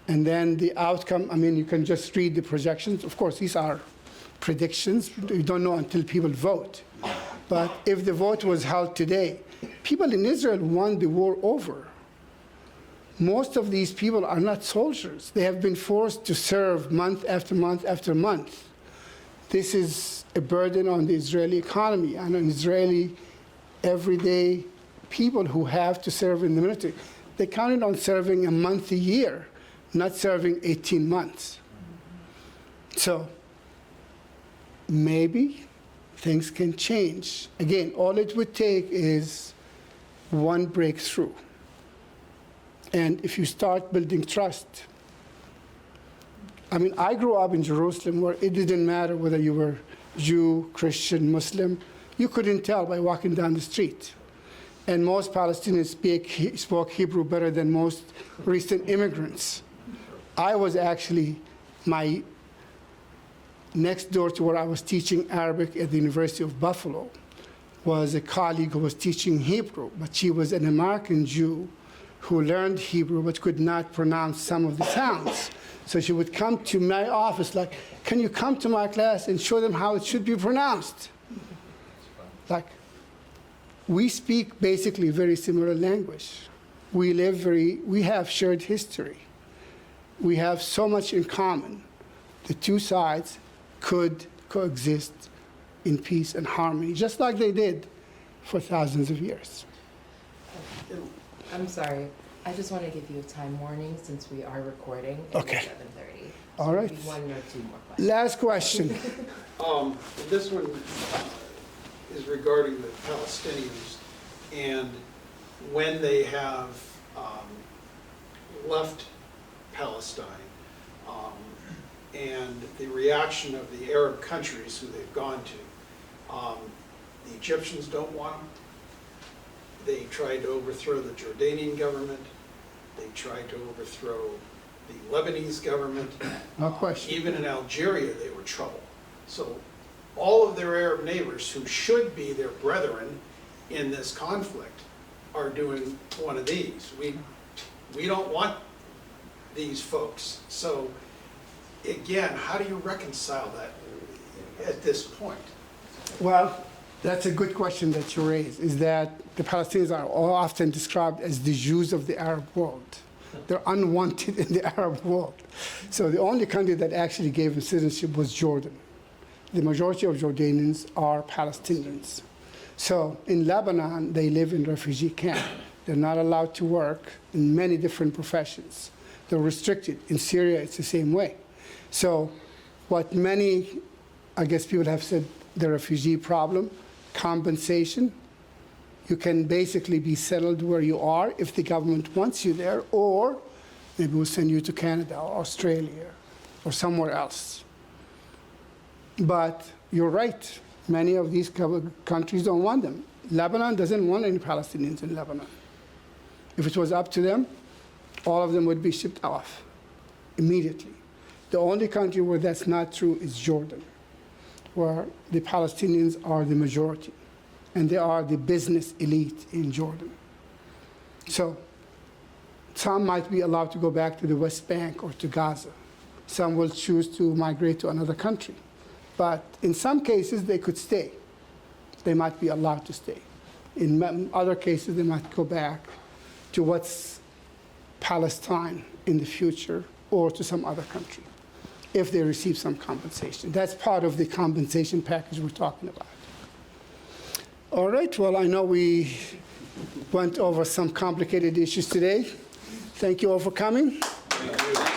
And then the outcome, I mean, you can just read the projections. Of course, these are predictions. You don't know until people vote. But if the vote was held today, people in Israel want the war over. Most of these people are not soldiers. They have been forced to serve month after month after month. This is a burden on the Israeli economy and on Israeli everyday people who have to serve in the military. They counted on serving a month a year, not serving 18 months. So maybe things can change. Again, all it would take is one breakthrough. And if you start building trust, I mean, I grew up in Jerusalem where it didn't matter whether you were Jew, Christian, Muslim. You couldn't tell by walking down the street. And most Palestinians spoke Hebrew better than most recent immigrants. I was actually, my next door to where I was teaching Arabic at the University of Buffalo was a colleague who was teaching Hebrew, but she was an American Jew who learned Hebrew but could not pronounce some of the sounds. So she would come to my office like, can you come to my class and show them how it should be pronounced? Like, we speak basically very similar language. We have shared history. We have so much in common. The two sides could coexist in peace and harmony, just like they did for thousands of years. I'm sorry. I just want to give you a time warning since we are recording at Okay. 7:30. All right. Maybe one or two more questions. Last question. This one is regarding the Palestinians and when they have left Palestine and the reaction of the Arab countries who they've gone to. The Egyptians don't want them. They tried to overthrow the Jordanian government. They tried to overthrow the Lebanese government. No question. Even in Algeria, they were trouble. So all of their Arab neighbors, who should be their brethren in this conflict, are doing one of these. We don't want these folks. So again, how do you reconcile that at this point? Well, that's a good question that you raise, is that the Palestinians are often described as the Jews of the Arab world. They're unwanted in the Arab world. So the only country that actually gave them citizenship was Jordan. The majority of Jordanians are Palestinians. So in Lebanon, they live in refugee camp. They're not allowed to work in many different professions. They're restricted. In Syria, it's the same way. So what many, I guess people have said, the refugee problem, compensation, you can basically be settled where you are if the government wants you there, or maybe we'll send you to Canada or Australia or somewhere else. But you're right, many of these countries don't want them. Lebanon doesn't want any Palestinians in Lebanon. If it was up to them, all of them would be shipped off immediately. The only country where that's not true is Jordan, where the Palestinians are the majority, and they are the business elite in Jordan. So some might be allowed to go back to the West Bank or to Gaza. Some will choose to migrate to another country. But in some cases, they could stay. They might be allowed to stay. In other cases, they might go back to what's Palestine in the future or to some other country if they receive some compensation. That's part of the compensation package we're talking about. All right, well, I know we went over some complicated issues today. Thank you all for coming. Thank you.